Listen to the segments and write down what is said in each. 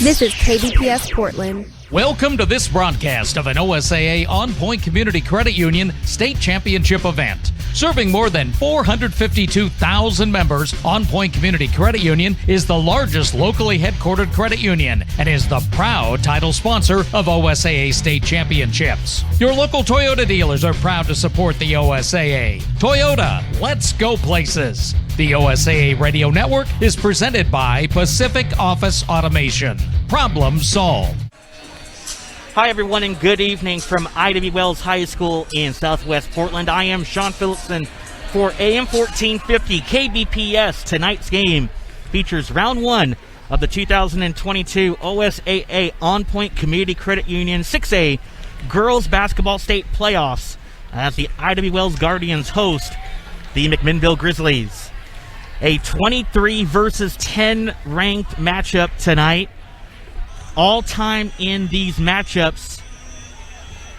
This is KBPS Portland. Welcome to this broadcast of an OSAA On Point Community Credit Union State Championship event. Serving more than 452,000 members, On Point Community Credit Union is the largest locally headquartered credit union and is the proud title sponsor of OSAA State Championships. Your local Toyota dealers are proud to support the OSAA. Toyota, let's go places. The OSAA Radio Network is presented by Pacific Office Automation. Problem solved. Hi, everyone, and good evening from I.W. Wells High School in Southwest Portland. I am Sean Phillipson for AM 1450 KBPS. Tonight's game features round one of the 2022 OSAA On Point Community Credit Union 6A Girls Basketball State Playoffs as the I.W. Wells Guardians host the McMinnville Grizzlies. A 23 versus 10 ranked matchup tonight. All time in these matchups,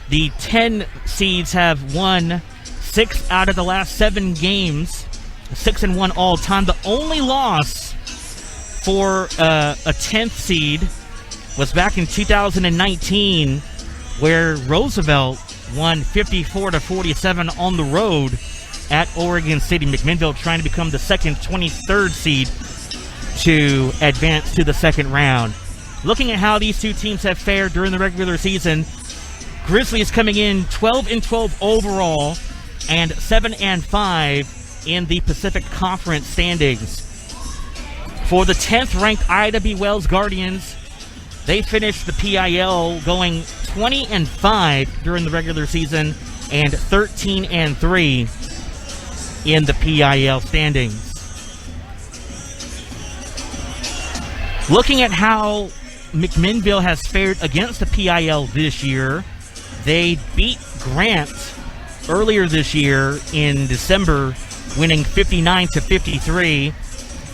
the 10 seeds have won 6 out of the last 7 games, 6-1 all time. The only loss for a 10th seed was back in 2019, where Roosevelt won 54-47 on the road at Oregon City. McMinnville trying to become the second 23rd seed to advance to the second round. Looking at how these two teams have fared during the regular season, Grizzlies coming in 12-12 overall and 7-5 in the Pacific Conference standings. For the 10th ranked I.W. Wells Guardians, they finished the PIL going 20-5 during the regular season and 13-3 in the PIL standings. Looking at how McMinnville has fared against the PIL this year, they beat Grant earlier this year in December, winning 59-53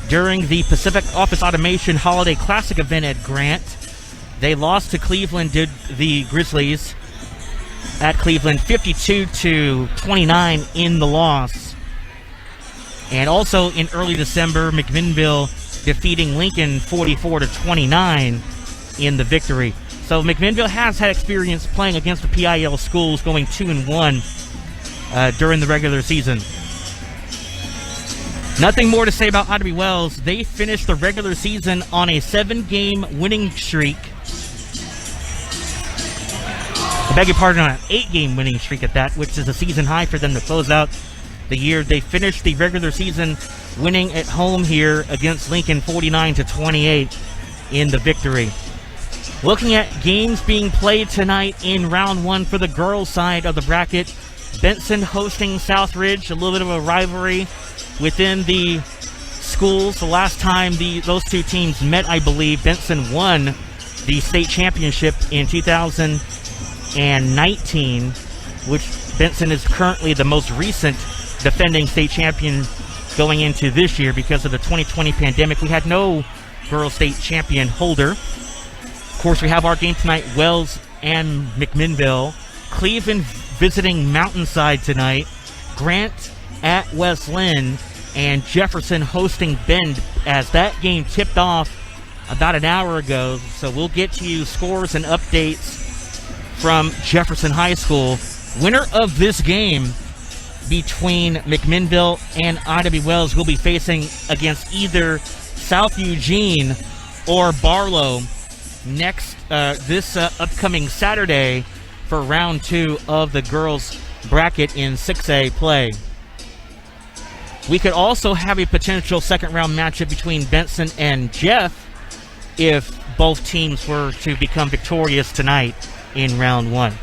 during the Pacific Office Automation Holiday Classic event at Grant. They lost to Cleveland, did the Grizzlies at Cleveland, 52-29 in the loss. And also in early December, McMinnville defeating Lincoln 44-29 in the victory. So McMinnville has had experience playing against the PIL schools, going 2-1 during the regular season. Nothing more to say about I.W. Wells. They finished the regular season on a 7-game winning streak. I beg your pardon, on an 8-game winning streak at that, which is a season high for them to close out the year. They finished the regular season winning at home here against Lincoln 49-28 in the victory. Looking at games being played tonight in round one for the girls' side of the bracket, Benson hosting Southridge, a little bit of a rivalry within the schools. The last time those two teams met, I believe, Benson won the state championship in 2019, which Benson is currently the most recent defending state champion going into this year. Because of the 2020 pandemic, we had no girls state champion holder. Of course, we have our game tonight, Wells and McMinnville. Cleveland visiting Mountainside tonight. Grant at West Lynn, and Jefferson hosting Bend, as that game tipped off about an hour ago. So we'll get to you scores and updates from Jefferson High School. Winner of this game between McMinnville and I.W. Wells will be facing against either South Eugene or Barlow next this upcoming Saturday for round two of the girls bracket in 6A play. We could also have a potential second round matchup between Benson and Jeff if both teams were to become victorious tonight in round one.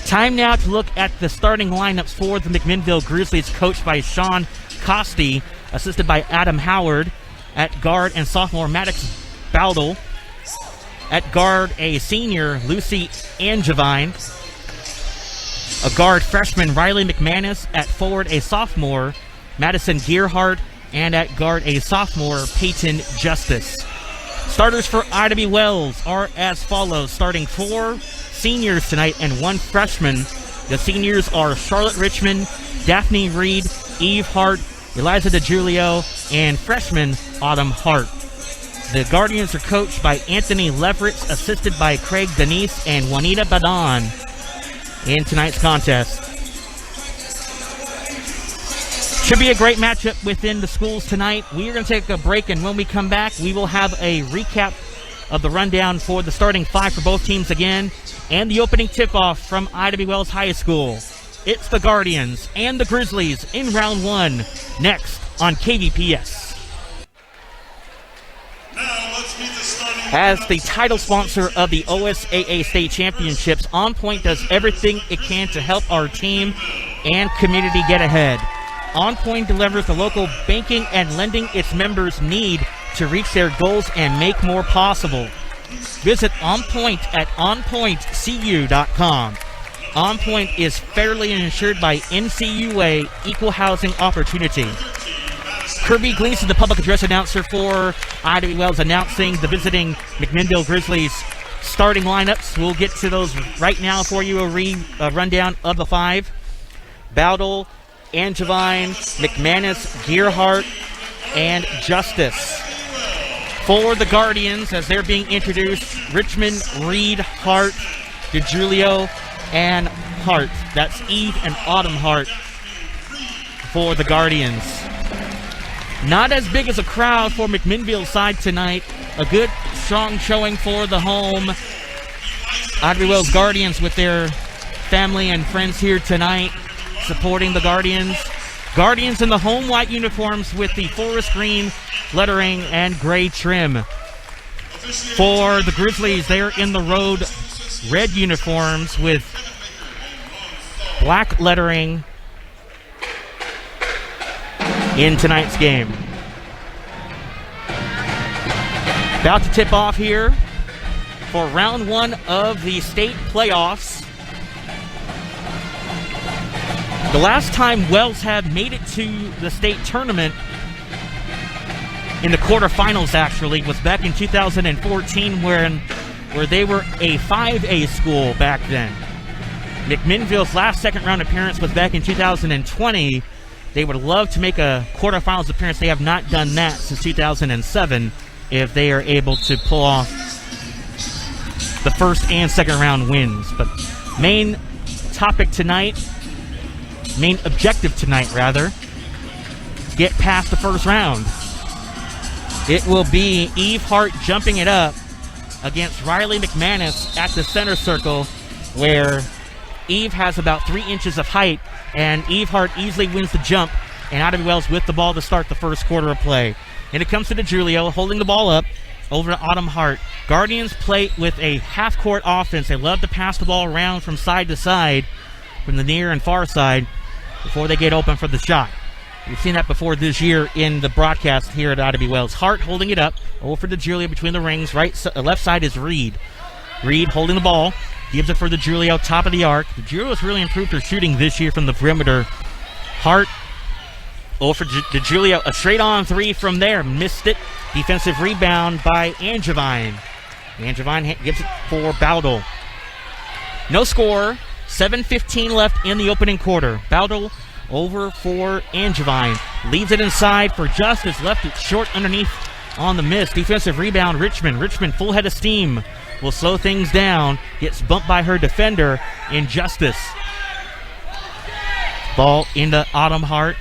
Time now to look at the starting lineups for the McMinnville Grizzlies, coached by Sean Costi, assisted by Adam Howard. At guard and sophomore Maddox Bowdle. At guard, a senior Lucy Angevine. A guard freshman Riley McManus. At forward, a sophomore Madison Gearhart. And at guard, a sophomore Peyton Justice. Starters for I.W. Wells are as follows. Starting 4 seniors tonight and 1 freshman. The seniors are Charlotte Richmond, Daphne Reed, Eve Hart, Eliza DeJulio, and freshman Autumn Hart. The Guardians are coached by Anthony Leveritz, assisted by Craig Denise and Juanita Badon in tonight's contest. Should be a great matchup within the schools tonight. We are going to take a break, and when we come back, we will have a recap of the rundown for the starting five for both teams again, and the opening tip-off from Ida B. Wells High School. It's the Guardians and the Grizzlies in round one, next on KBPS. As the title sponsor of the OSAA State Championships, On Point does everything it can to help our team and community get ahead. On Point delivers the local banking and lending its members need to reach their goals and make more possible. Visit On Point at onpointcu.com. On Point is federally insured by NCUA Equal Housing Opportunity. Kirby Gleason, the public address announcer for Ida B. Wells, announcing the visiting McMinnville Grizzlies starting lineups. We'll get to those right now for you, a rundown of the five. Bowdle, Angevine, McManus, Gearhart, and Justice. For the Guardians, as they're being introduced, Richmond, Reed, Hart, DeJulio, and Hart. That's Eve and Autumn Hart for the Guardians. Not as big as a crowd for McMinnville's side tonight. A good, strong showing for the home Ida B. Wells Guardians with their family and friends here tonight supporting the Guardians. Guardians in the home white uniforms with the forest green lettering and gray trim. For the Grizzlies, they're in the road red uniforms with black lettering in tonight's game. About to tip off here for round one of the state playoffs. The last time Wells had made it to the state tournament in the quarterfinals, actually, was back in 2014 where they were a 5A school back then. McMinnville's last second round appearance was back in 2020. They would love to make a quarterfinals appearance. They have not done that since 2007 if they are able to pull off the first and second round wins. But main objective tonight, get past the first round. It will be Eve Hart jumping it up against Riley McManus at the center circle, where Eve has about 3 inches of height, and Eve Hart easily wins the jump, and Ida B. Wells with the ball to start the first quarter of play. And it comes to DeJulio, holding the ball up over to Autumn Hart. Guardians play with a half-court offense. They love to pass the ball around from side to side, from the near and far side, before they get open for the shot. We've seen that before this year in the broadcast here at Ida B. Wells. Hart holding it up over to DeJulio between the rings. Left side is Reed. Reed holding the ball. Gives it for DeJulio, top of the arc. DeJulio has really improved her shooting this year from the perimeter. Hart over for DeJulio. A straight-on three from there. Missed it. Defensive rebound by Angevine. Angevine gives it for Bowdle. No score. 7:15 left in the opening quarter. Bowdle over for Angevine. Leaves it inside for Justice. Left it short underneath on the miss. Defensive rebound, Richmond. Richmond full head of steam. Will slow things down. Gets bumped by her defender in Justice. Ball into Autumn Hart.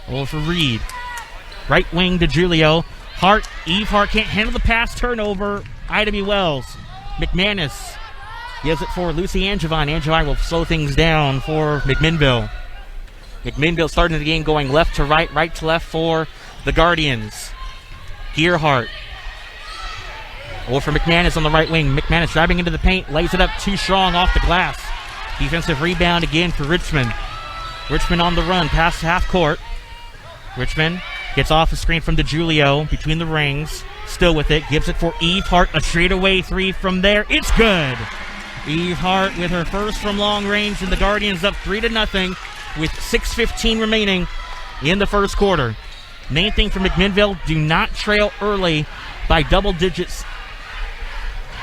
Over for Reed. Right wing to Julio. Hart. Eve Hart can't handle the pass. Turnover. Ida B. Wells. McManus gives it for Lucy Angevine. Angevine will slow things down for McMinnville. McMinnville starting the game going left to right, right to left for the Guardians. Gearhart. Over for McManus on the right wing. McManus driving into the paint, lays it up too strong off the glass. Defensive rebound again for Richmond. Richmond on the run, past half court. Richmond gets off the screen from DeJulio between the rings. Still with it, gives it for Eve Hart. A straightaway three from there. It's good. Eve Hart with her first from long range, and the Guardians up 3-0 with 6:15 remaining in the first quarter. Main thing for McMinnville, do not trail early by double digits.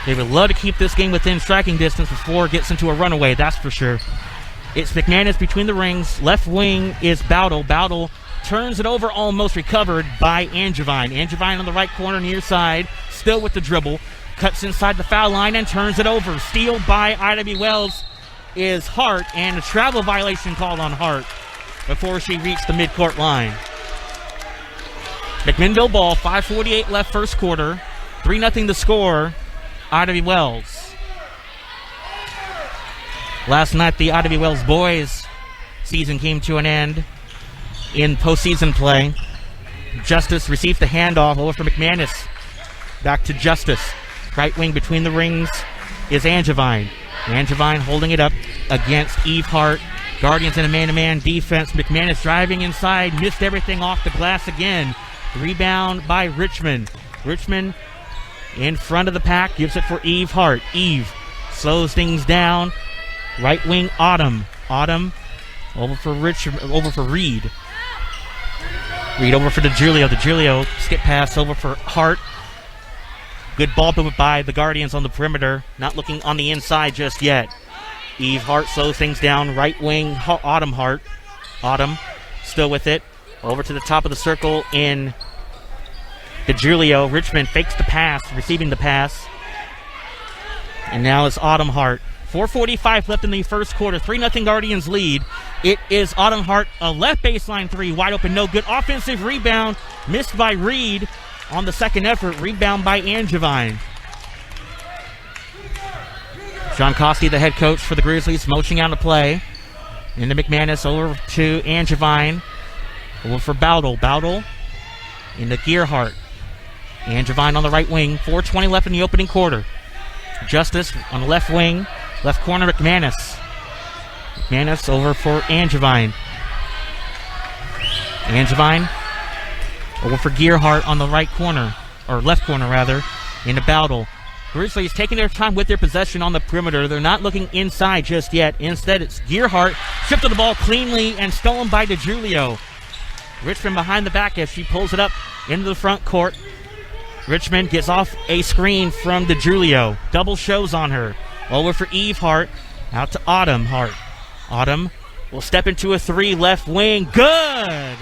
They would love to keep this game within striking distance before it gets into a runaway, that's for sure. It's McManus between the rings. Left wing is Bowdle. Bowdle turns it over, almost recovered by Angevine. Angevine on the right corner near side. still with the dribble. Cuts inside the foul line and turns it over. Steal by IW Wells is Hart, and a travel violation called on Hart before she reached the midcourt line. McMinnville ball, 5:48 left first quarter. 3-0 the score, IW Wells. Last night, the IW Wells boys season came to an end in postseason play. Justice receives the handoff over for McManus. Back to Justice. Right wing between the rings is Angevine. Angevine holding it up against Eve Hart. Guardians in a man-to-man defense. McManus driving inside. Missed everything off the glass again. Rebound by Richmond. Richmond in front of the pack. Gives it for Eve Hart. Eve slows things down. Right wing Autumn. Autumn over for Reed. Reed over for DeGiulio. DeGiulio skip pass over for Hart. Good ball movement by the Guardians on the perimeter. Not looking on the inside just yet. Eve Hart slows things down. Right wing Autumn Hart. Autumn still with it. Over to the top of the circle in DeGiulio. Richmond fakes the pass, receiving the pass. And now it's Autumn Hart. 4:45 left in the first quarter. 3-0 Guardians lead. It is Autumn Hart, a left baseline three, wide open, no good. Offensive rebound, missed by Reed on the second effort. Rebound by Angevine. John Costi, the head coach for the Grizzlies, motioning out a play. Into McManus, over to Angevine. Over for Bowdle. Bowdle into Gearhart. Angevine on the right wing. 4:20 left in the opening quarter. Justice on the left wing. Left corner, McManus. McManus over for Angevine. Angevine over for Gearhart on the right corner, or left corner rather, into Bowdle. Grizzlies taking their time with their possession on the perimeter. They're not looking inside just yet. Instead, it's Gearhart shifted the ball cleanly and stolen by DeGiulio. Richmond behind the back as she pulls it up into the front court. Richmond gets off a screen from DeGiulio. Double shows on her. Over for Eve Hart. Out to Autumn Hart. Autumn will step into a three, left wing. Good!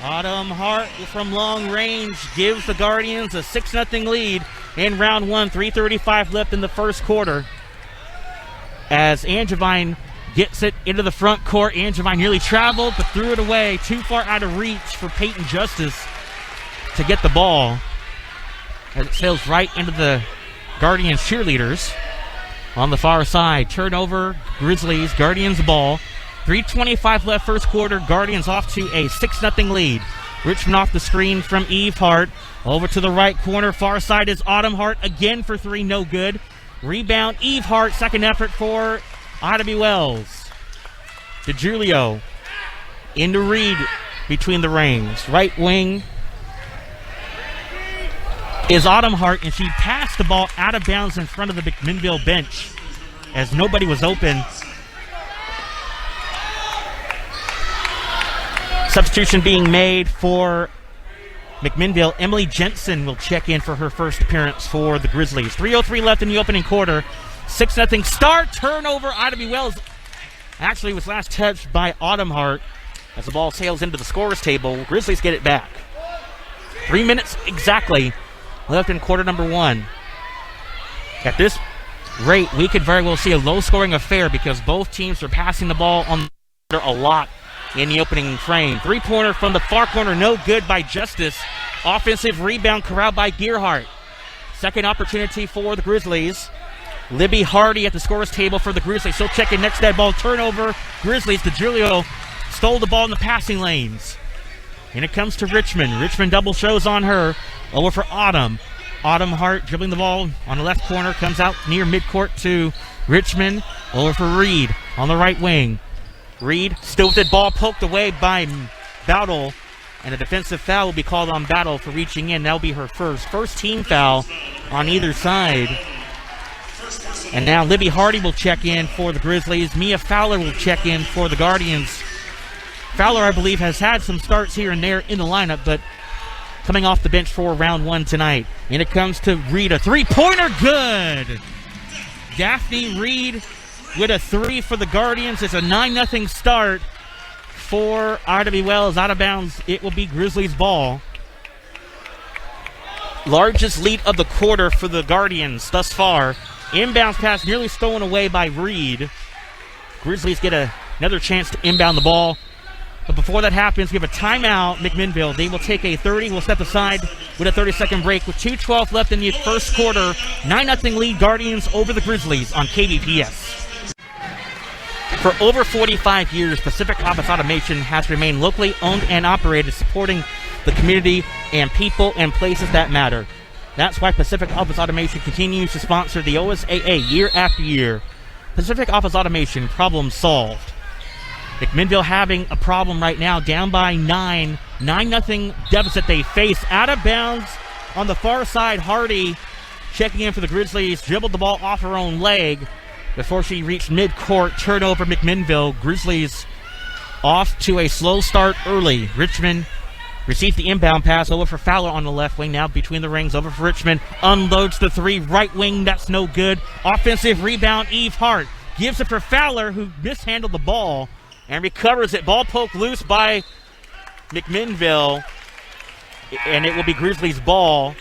Autumn Hart from long range gives the Guardians a 6-0 lead in round one. 3:35 left in the first quarter. As Angevine gets it into the front court. Angevine nearly traveled, but threw it away. Too far out of reach for Peyton Justice to get the ball. As it sails right into the Guardians cheerleaders on the far side. Turnover, Grizzlies, Guardians ball. 3:25 left first quarter. Guardians off to a 6-0 lead. Richmond off the screen from Eve Hart. Over to the right corner. Far side is Autumn Hart again for three. No good. Rebound, Eve Hart. Second effort for IW Wells. DeGiulio into Reed between the rings. Right wing is Autumn Hart, and she passed the ball out of bounds in front of the McMinnville bench as nobody was open. Substitution being made for McMinnville. Emily Jensen will check in for her first appearance for the Grizzlies. 3:03 left in the opening quarter. 6-0 start. Turnover. IW Wells actually was last touched by Autumn Hart as the ball sails into the scorer's table. Grizzlies get it back. 3 minutes exactly left in quarter number one. At this rate, we could very well see a low-scoring affair because both teams are passing the ball on a lot in the opening frame. Three-pointer from the far corner, no good by Justice. Offensive rebound corralled by Gearhart. Second opportunity for the Grizzlies. Libby Hardy at the scorer's table for the Grizzlies. She'll check in next to that ball. Turnover. Grizzlies. DeGiulio stole the ball in the passing lanes. And it comes to Richmond. Richmond double shows on her. Over for Autumn. Autumn Hart dribbling the ball on the left corner. Comes out near midcourt to Richmond. Over for Reed on the right wing. Reed still with it. Ball poked away by Bowdle. And a defensive foul will be called on Bowdle for reaching in. That'll be her first team foul on either side. And now Libby Hardy will check in for the Grizzlies. Mia Fowler will check in for the Guardians. Fowler, I believe, has had some starts here and there in the lineup, but coming off the bench for round one tonight. And it comes to Reed. A three-pointer, good! Daphne Reed with a three for the Guardians. It's a 9-0 start for IW Wells. Out of bounds, it will be Grizzlies ball. largest lead of the quarter for the Guardians thus far. Inbounds pass nearly stolen away by Reed. Grizzlies get another chance to inbound the ball. But before that happens, we have a timeout, McMinnville. They will take a 30. We'll step aside with a 30-second break with 2:12 left in the first quarter. 9-0 lead, Guardians over the Grizzlies on KBPS. For over 45 years, Pacific Office Automation has remained locally owned and operated, supporting the community and people and places that matter. That's why Pacific Office Automation continues to sponsor the OSAA year after year. Pacific Office Automation, problem solved. McMinnville having a problem right now, down by 9. 9-0 deficit they face. Out of bounds on the far side, Hardy checking in for the Grizzlies. Dribbled the ball off her own leg before she reached midcourt. Turnover McMinnville. Grizzlies off to a slow start early. Richmond receives the inbound pass over for Fowler on the left wing. Now between the rings, over for Richmond. Unloads the three. Right wing, that's no good. Offensive rebound, Eve Hart gives it for Fowler, who mishandled the ball and recovers it. Ball poked loose by McMinnville, and it will be Grizzlies ball.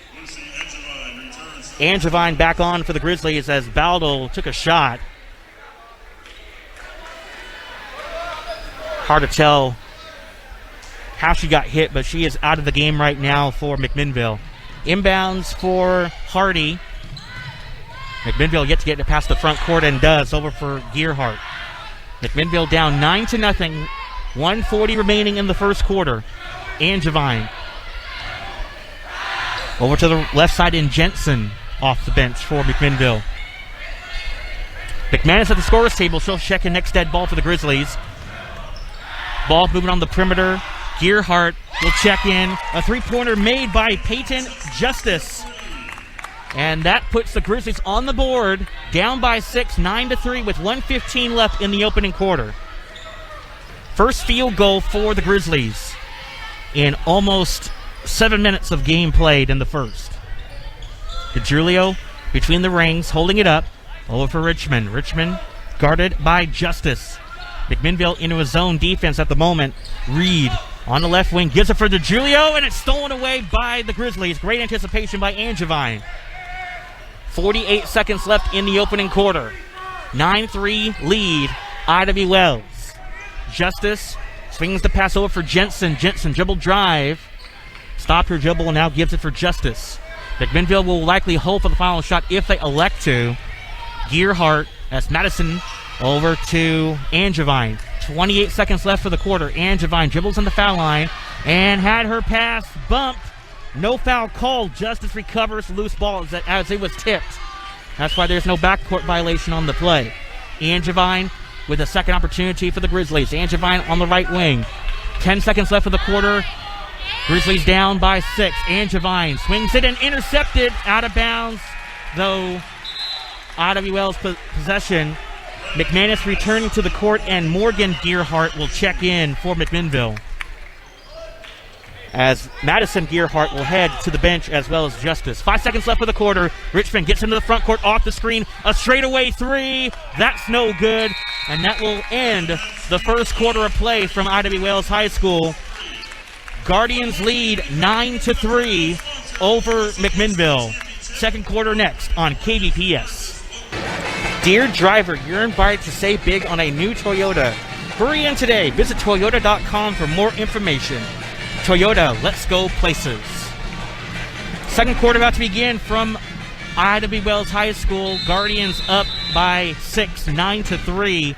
Angevine back on for the Grizzlies as Baldel took a shot. Hard to tell how she got hit, but she is out of the game right now for McMinnville. Inbounds for Hardy. McMinnville yet to get it past the front court and does, over for Gearhart. McMinnville down 9-0. 1:40 remaining in the first quarter. Angevine. Over to the left side in Jensen off the bench for McMinnville. McManus at the scorer's table. She'll check in next dead ball for the Grizzlies. Ball moving on the perimeter. Gearhart will check in. A three-pointer made by Peyton Justice. And that puts the Grizzlies on the board, down by 6, 9-3, with 1:15 left in the opening quarter. First field goal for the Grizzlies in almost 7 minutes of game played in the first. DeJulio between the rings, holding it up. Over for Richmond. Richmond guarded by Justice. McMinnville into his zone defense at the moment. Reed on the left wing, gives it for DeJulio, and it's stolen away by the Grizzlies. Great anticipation by Angevine. 48 seconds left in the opening quarter. 9-3 lead, Ida Wells. Justice swings the pass over for Jensen. Jensen dribble drive. Stopped her dribble and now gives it for Justice. McMinnville will likely hold for the final shot if they elect to. Gearhart, that's Madison, over to Angevine. 28 seconds left for the quarter. Angevine dribbles on the foul line and had her pass bumped. No foul called. Justice recovers loose ball as it was tipped. That's why there's no backcourt violation on the play. Angevine with a second opportunity for the Grizzlies. Angevine on the right wing. 10 seconds left for the quarter. Grizzlies down by 6. Angevine swings it and intercepted out of bounds, though IWL's possession. McManus returning to the court, and Morgan Gearhart will check in for McMinnville, as Madison Gearhart will head to the bench as well as Justice. 5 seconds left for the quarter. Richmond gets into the front court off the screen. A straightaway three. That's no good. And that will end the first quarter of play from Ida Wells High School. Guardians lead 9-3 over McMinnville. Second quarter next on KBPS. Dear driver, you're invited to save big on a new Toyota. Hurry in today. Visit Toyota.com for more information. Toyota, let's go places. Second quarter about to begin from Ida Wells High School. Guardians up by 6, 9-3.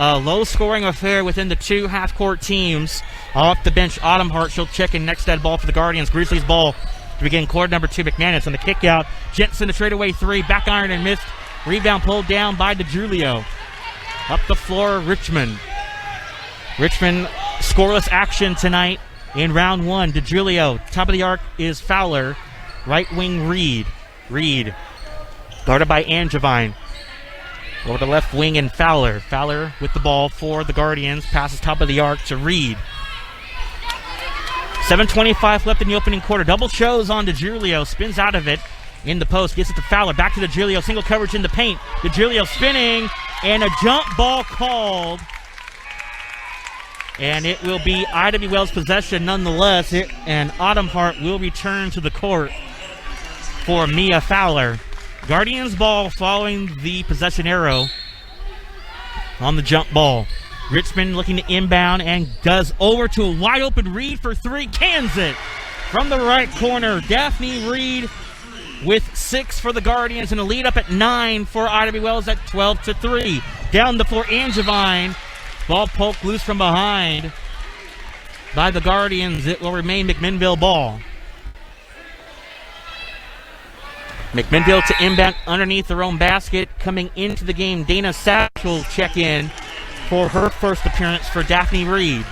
A low-scoring affair within the two half-court teams. Off the bench, Autumn Hart. She'll check in next dead ball for the Guardians. Grizzlies ball to begin quarter number 2. McManus on the kick out. Jensen, the straightaway three. Back iron and missed. Rebound pulled down by DeJulio. Up the floor, Richmond. Richmond scoreless action tonight in round 1. DeJulio. Top of the arc is Fowler. Right wing, Reed. Reed guarded by Angevine. Over the left wing and Fowler. Fowler with the ball for the Guardians. Passes top of the arc to Reed. 7:25 left in the opening quarter. Double shows on DeJulio. Spins out of it in the post. Gets it to Fowler. Back to DeJulio. Single coverage in the paint. DeJulio spinning. And a jump ball called. And it will be Ida Wells' possession nonetheless. And Autumn Hart will return to the court. for Mia Fowler. Guardians ball following the possession arrow on the jump ball. Richmond looking to inbound and does over to a wide open Reed for three. Cans it from the right corner. Daphne Reed with 6 for the Guardians and a lead up at 9 for Ida Wells at 12-3. Down the floor, Angevine. Ball poked loose from behind by the Guardians. It will remain McMinnville ball. McMinnville to inbound underneath their own basket. Coming into the game, Dana Savage will check in for her first appearance for Daphne Reed.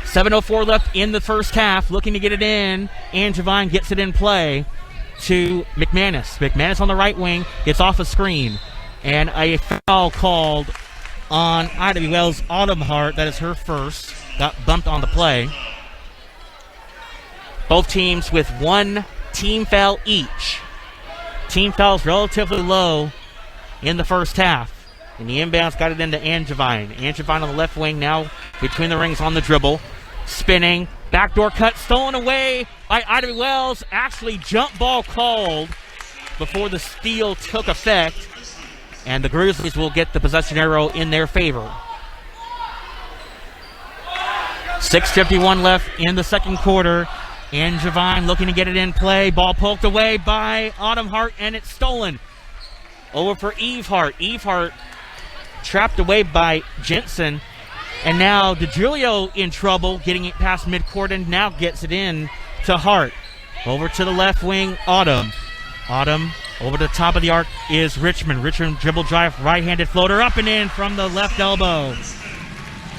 7:04 left in the first half. Looking to get it in. Angevine gets it in play to McManus. McManus on the right wing gets off a screen. And a foul called on Ida Wells Autumn Hart. That is her first. Got bumped on the play. Both teams with 1 team foul each. Team fouls relatively low in the first half. And the inbounds got it into Angevine. Angevine on the left wing now between the rings on the dribble. Spinning. Backdoor cut stolen away by Ida Wells. Actually jump ball called before the steal took effect. And the Grizzlies will get the possession arrow in their favor. 6:51 left in the second quarter. Angevine looking to get it in play. Ball poked away by Autumn Hart, and it's stolen. Over for Eve Hart. Eve Hart trapped away by Jensen. And now DeGiulio in trouble, getting it past midcourt, and now gets it in to Hart. Over to the left wing, Autumn. Autumn over the top of the arc is Richmond. Richmond dribble drive, right-handed floater up and in from the left elbow.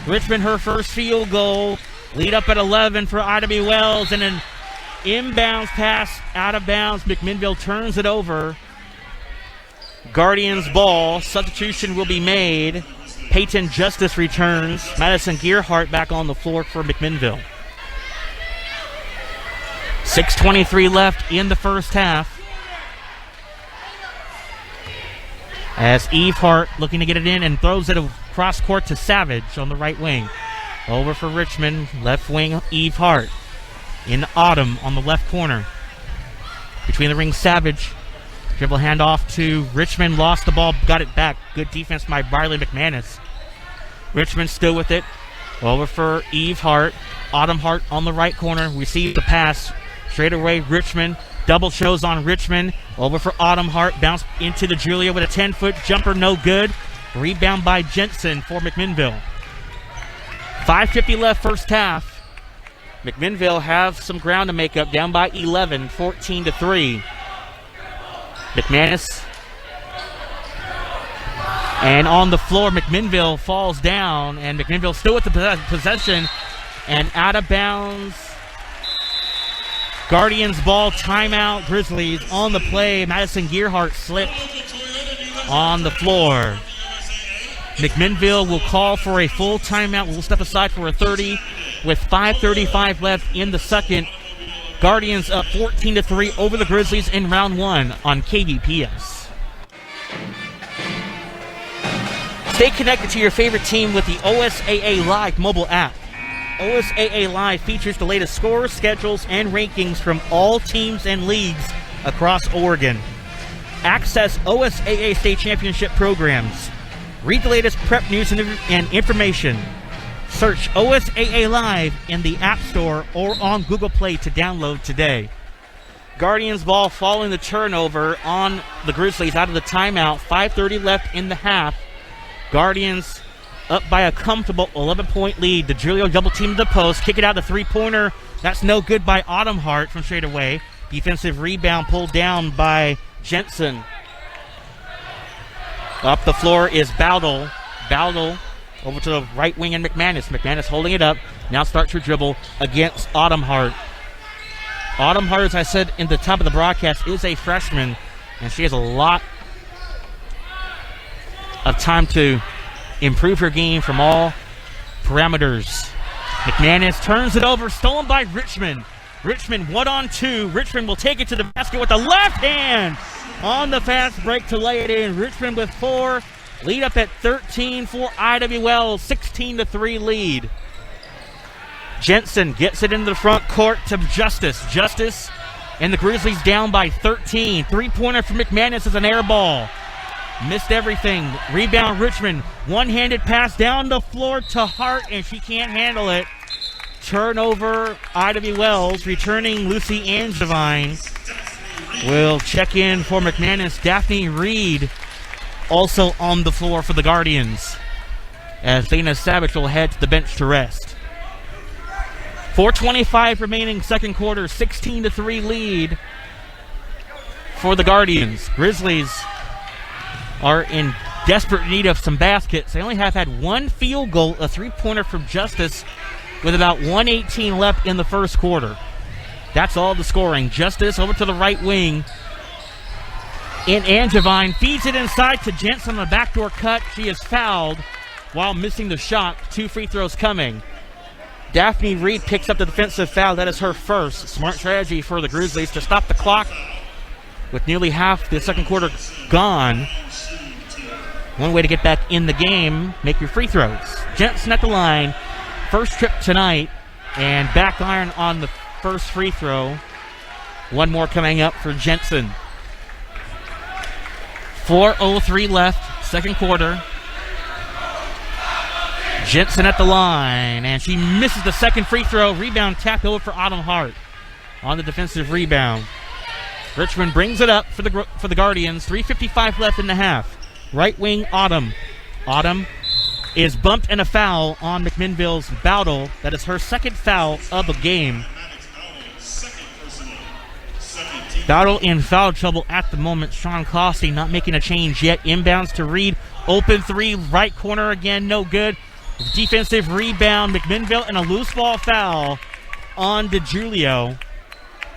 Richmond her first field goal. Lead up at 11 for Ida B. Wells, and an inbounds pass out of bounds. McMinnville turns it over. Guardians ball. Substitution will be made. Peyton Justice returns. Madison Gearhart back on the floor for McMinnville. 6:23 left in the first half. As Eve Hart looking to get it in and throws it across court to Savage on the right wing. Over for Richmond, left wing Eve Hart. In Autumn on the left corner. Between the rings, Savage. Dribble handoff to Richmond, lost the ball, got it back. Good defense by Briley McManus. Richmond still with it. Over for Eve Hart. Autumn Hart on the right corner. Receives the pass. Straight away, Richmond. Double shows on Richmond. Over for Autumn Hart. Bounce into the Julia with a 10-foot jumper, no good. Rebound by Jensen for McMinnville. 5:50 left first half. McMinnville have some ground to make up, down by 11, 14-3. McManus. And on the floor, McMinnville falls down, and McMinnville still with the possession, and out of bounds. Guardians ball, timeout, Grizzlies on the play. Madison Gearhart slipped on the floor. McMinnville will call for a full timeout. We'll step aside for a 30 with 5:35 left in the second. Guardians up 14-3 over the Grizzlies in round 1 on KBPS. Stay connected to your favorite team with the OSAA Live mobile app. OSAA Live features the latest scores, schedules, and rankings from all teams and leagues across Oregon. Access OSAA state championship programs. Read the latest prep news and information. Search OSAA Live in the App Store or on Google Play to download today. Guardians ball following the turnover on the Grizzlies out of the timeout. 5:30 left in the half. Guardians up by a comfortable 11-point lead. DeGiulio double team the post. Kick it out to three-pointer. That's no good by Autumn Hart from straight away. Defensive rebound pulled down by Jensen. Up the floor is Bowdle. Bowdle over to the right wing and McManus. McManus holding it up. Now starts her dribble against Autumn Hart. Autumn Hart, as I said in the top of the broadcast, is a freshman, and she has a lot of time to improve her game from all parameters. McManus turns it over, stolen by Richmond. Richmond 1-on-2. Richmond will take it to the basket with the left hand on the fast break to lay it in. Richmond with 4. Lead up at 13 for Ida Wells. 16-3 lead. Jensen gets it into the front court to Justice. Justice And the Grizzlies down by 13. Three-pointer for McManus is an air ball. Missed everything. Rebound Richmond. One-handed pass down the floor to Hart, and she can't handle it. Turnover, IW Wells. Returning Lucy Angevine will check in for McManus. Daphne Reed also on the floor for the Guardians, as Dana Savage will head to the bench to rest. 4:25 remaining second quarter, 16-3 lead for the Guardians. Grizzlies are in desperate need of some baskets. They only have had one field goal, a three-pointer from Justice, with about 1:18 left in the first quarter. That's all the scoring. Justice over to the right wing. And Angevine feeds it inside to Jensen on the backdoor cut. She is fouled while missing the shot. 2 free throws coming. Daphne Reed picks up the defensive foul. That is her first. Smart strategy for the Grizzlies to stop the clock with nearly half the second quarter gone. One way to get back in the game, make your free throws. Jensen at the line. First trip tonight, and back iron on the first free throw. One more coming up for Jensen. 4:03 left, second quarter. Jensen at the line, and she misses the second free throw. Rebound tapped over for Autumn Hart on the defensive rebound. Richmond brings it up for the Guardians. 3:55 left in the half. Right wing Autumn. Autumn is bumped and a foul on McMinnville's Bowdle. That is her second foul of the game. Bowdle in foul trouble at the moment. Sean Costy not making a change yet. Inbounds to Reed. Open three, right corner again, no good. Defensive rebound, McMinnville, and a loose ball foul on DeJulio.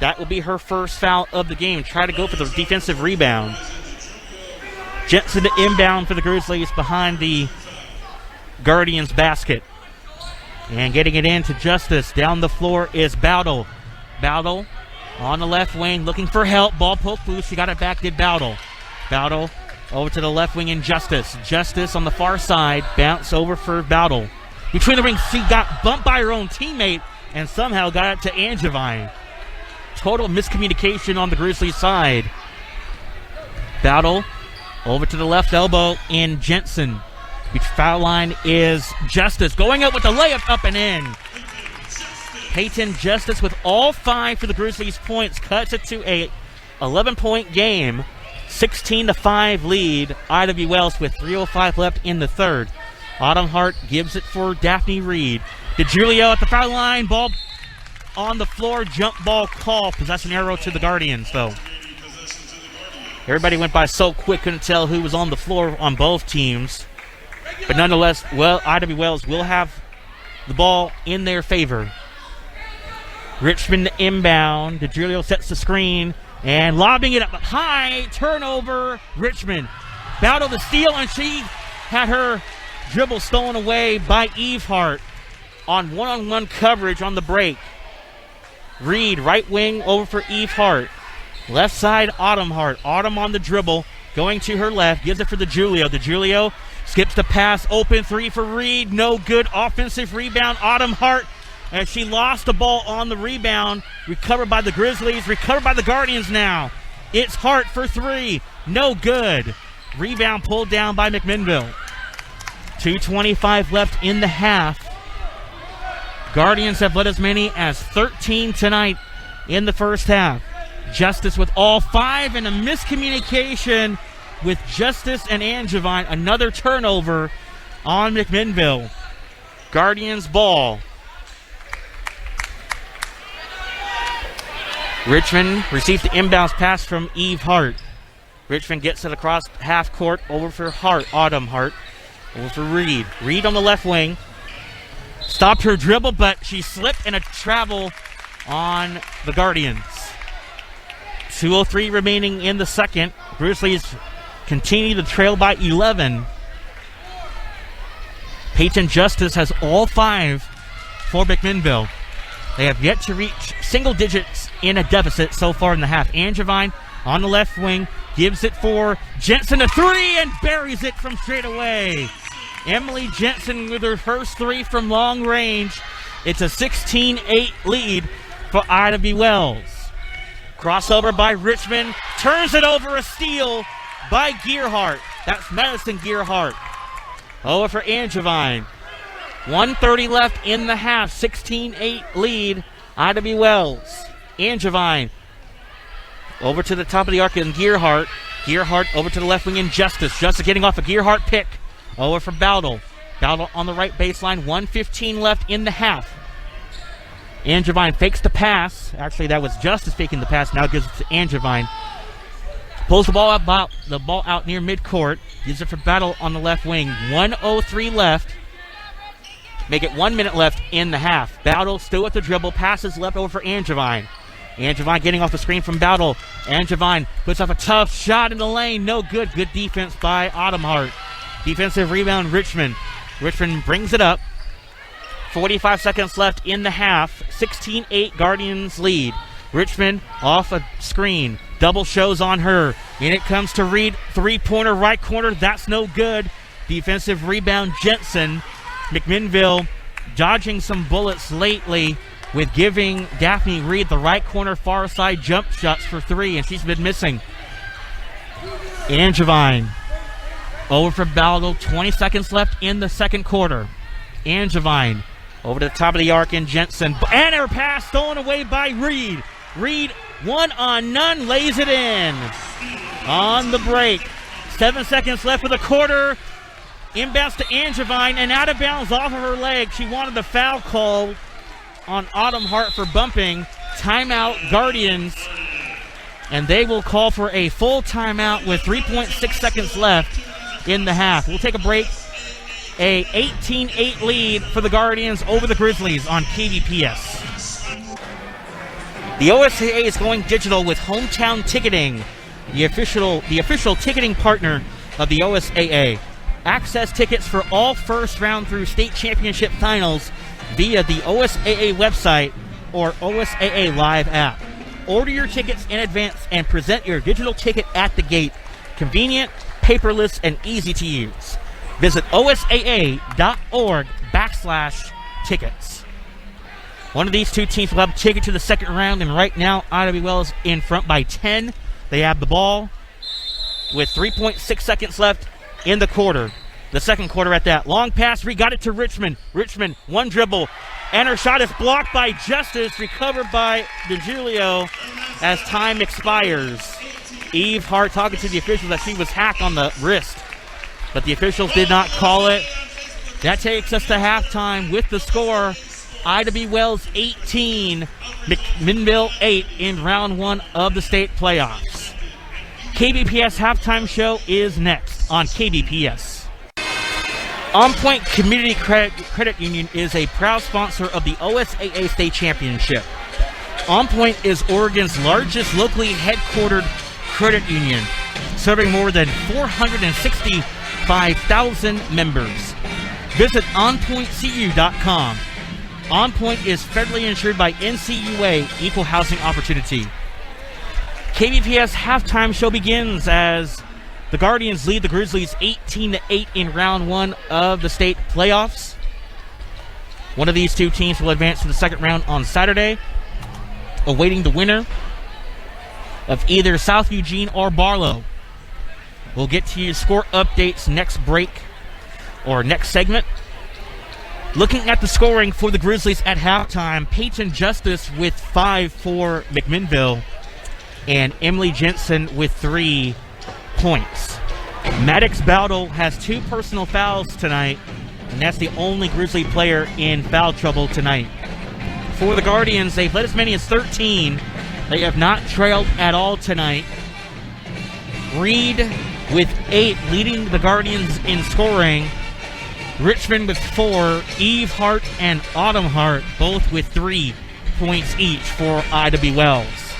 That will be her first foul of the game. Try to go for the defensive rebound. Jensen to inbound for the Grizzlies behind the Guardians basket. And getting it in to Justice. Down the floor is Bowdle. Bowdle on the left wing looking for help. Ball poked loose. She got it back, did Bowdle. Bowdle over to the left wing in Justice. Justice on the far side. Bounce over for Bowdle. Between the rings, she got bumped by her own teammate and somehow got it to Angevine. Total miscommunication on the Grizzlies side. Bowdle over to the left elbow in Jensen. The foul line is Justice going up with the layup up and in. Peyton Justice with all 5 for the Grizzlies points cuts it to a 11-point game. 16-5 lead. IW Wells with 3:05 left in the third. Autumn Hart gives it for Daphne Reed. DeJulio at the foul line. Ball on the floor. Jump ball call. Possession arrow to the Guardians, though. Everybody went by so quick, couldn't tell who was on the floor on both teams. But nonetheless, IW Wells will have the ball in their favor. Richmond inbound. DeJulio sets the screen and lobbing it up high. Turnover, Richmond. Bowdle the steal, and she had her dribble stolen away by Eve Hart on one-on-one coverage on the break. Reed, right wing, over for Eve Hart. Left side, Autumn Hart. Autumn on the dribble, going to her left, gives it for DeJulio. DeJulio skips the pass, open three for Reed. No good. Offensive rebound, Autumn Hart. As she lost the ball on the rebound. Recovered by the Grizzlies. Recovered by the Guardians now. It's Hart for three. No good. Rebound pulled down by McMinnville. 2:25 left in the half. Guardians have led as many as 13 tonight in the first half. Justice with all 5 and a miscommunication with Justice and Angevine. Another turnover on McMinnville. Guardians ball. Richmond receives the inbounds pass from Eve Hart. Richmond gets it across half court over for Hart, Autumn Hart. Over for Reed. Reed on the left wing. Stopped her dribble, but she slipped in a travel on the Guardians. 2:03 remaining in the second. Grizzlies continue to trail by 11. Peyton Justice has all 5 for McMinnville. They have yet to reach single digits in a deficit so far in the half. Angevine on the left wing gives it for Jensen, a three, and buries it from straight away. Emily Jensen with her first 3 from long range. It's a 16-8 lead for IW Wells. Crossover by Richmond. Turns it over, a steal by Gearhart. That's Madison Gearhart. Oh, for Angevine. 1:30 left in the half. 16-8 lead. Ida Wells. Angevine. Over to the top of the arc in Gearhart. Gearhart over to the left wing in Justice. Justice getting off a Gearhart pick. Over for Bowdle. Bowdle on the right baseline. 1:15 left in the half. Angevine fakes the pass. Actually, that was Justice faking the pass. Now gives it to Angevine. Pulls the ball out near midcourt. Gives it for Battle on the left wing. 1:03 left. Make it 1 minute left in the half. Battle still with the dribble. Passes left over for Angevine. Angevine getting off the screen from Battle. Angevine puts up a tough shot in the lane. No good. Good defense by Autumnhart. Defensive rebound, Richmond. Richmond brings it up. 45 seconds left in the half. 16-8 Guardians lead. Richmond off a screen. Double shows on her. And it comes to Reed. Three-pointer right corner. That's no good. Defensive rebound, Jensen. McMinnville dodging some bullets lately with giving Daphne Reed the right corner far side jump shots for three, and she's been missing. Angevine over for Bowdle. 20 seconds left in the second quarter. Angevine over to the top of the arc in Jensen. And her pass stolen away by Reed. Reed, 1-on-none, lays it in. On the break. 7 seconds left for the quarter. Inbounds to Angevine and out of bounds off of her leg. She wanted the foul call on Autumnhart for bumping. Timeout, Guardians. And they will call for a full timeout with 3.6 seconds left in the half. We'll take a break. A 18-8 lead for the Guardians over the Grizzlies on KBPS. The OSAA is going digital with Hometown Ticketing, the official ticketing partner of the OSAA. Access tickets for all first round through state championship finals via the OSAA website or OSAA Live app. Order your tickets in advance and present your digital ticket at the gate. Convenient, paperless, and easy to use. Visit osaa.org/tickets. One of these two teams will have a ticket to the second round, and right now Ida Wells in front by 10. They have the ball with 3.6 seconds left in the quarter. The second quarter at that. Long pass, we got it to Richmond. Richmond, one dribble, and her shot is blocked by Justice, recovered by DeGiulio as time expires. Eve Hart talking to the officials that she was hacked on the wrist, but the officials did not call it. That takes us to halftime with the score. Ida B. Wells 18, McMinnville 8 in round one of the state playoffs. KBPS halftime show is next on KBPS. On Point Community Credit Union is a proud sponsor of the OSAA State Championship. On Point is Oregon's largest locally headquartered credit union, serving more than 465,000 members. Visit onpointcu.com. On Point is federally insured by NCUA Equal Housing Opportunity. KBPS halftime show begins as the Guardians lead the Grizzlies 18-8 in round one of the state playoffs. One of these two teams will advance to the second round on Saturday, awaiting the winner of either South Eugene or Barlow. We'll get to you score updates next break or next segment. Looking at the scoring for the Grizzlies at halftime, Peyton Justice with 5 for McMinnville and Emily Jensen with 3 points. Maddox Bowdle has 2 personal fouls tonight, and that's the only Grizzly player in foul trouble tonight. For the Guardians, they've led as many as 13. They have not trailed at all tonight. Reed with 8 leading the Guardians in scoring. Richmond with 4, Eve Hart and Autumn Hart both with 3 points each for Ida B. Wells.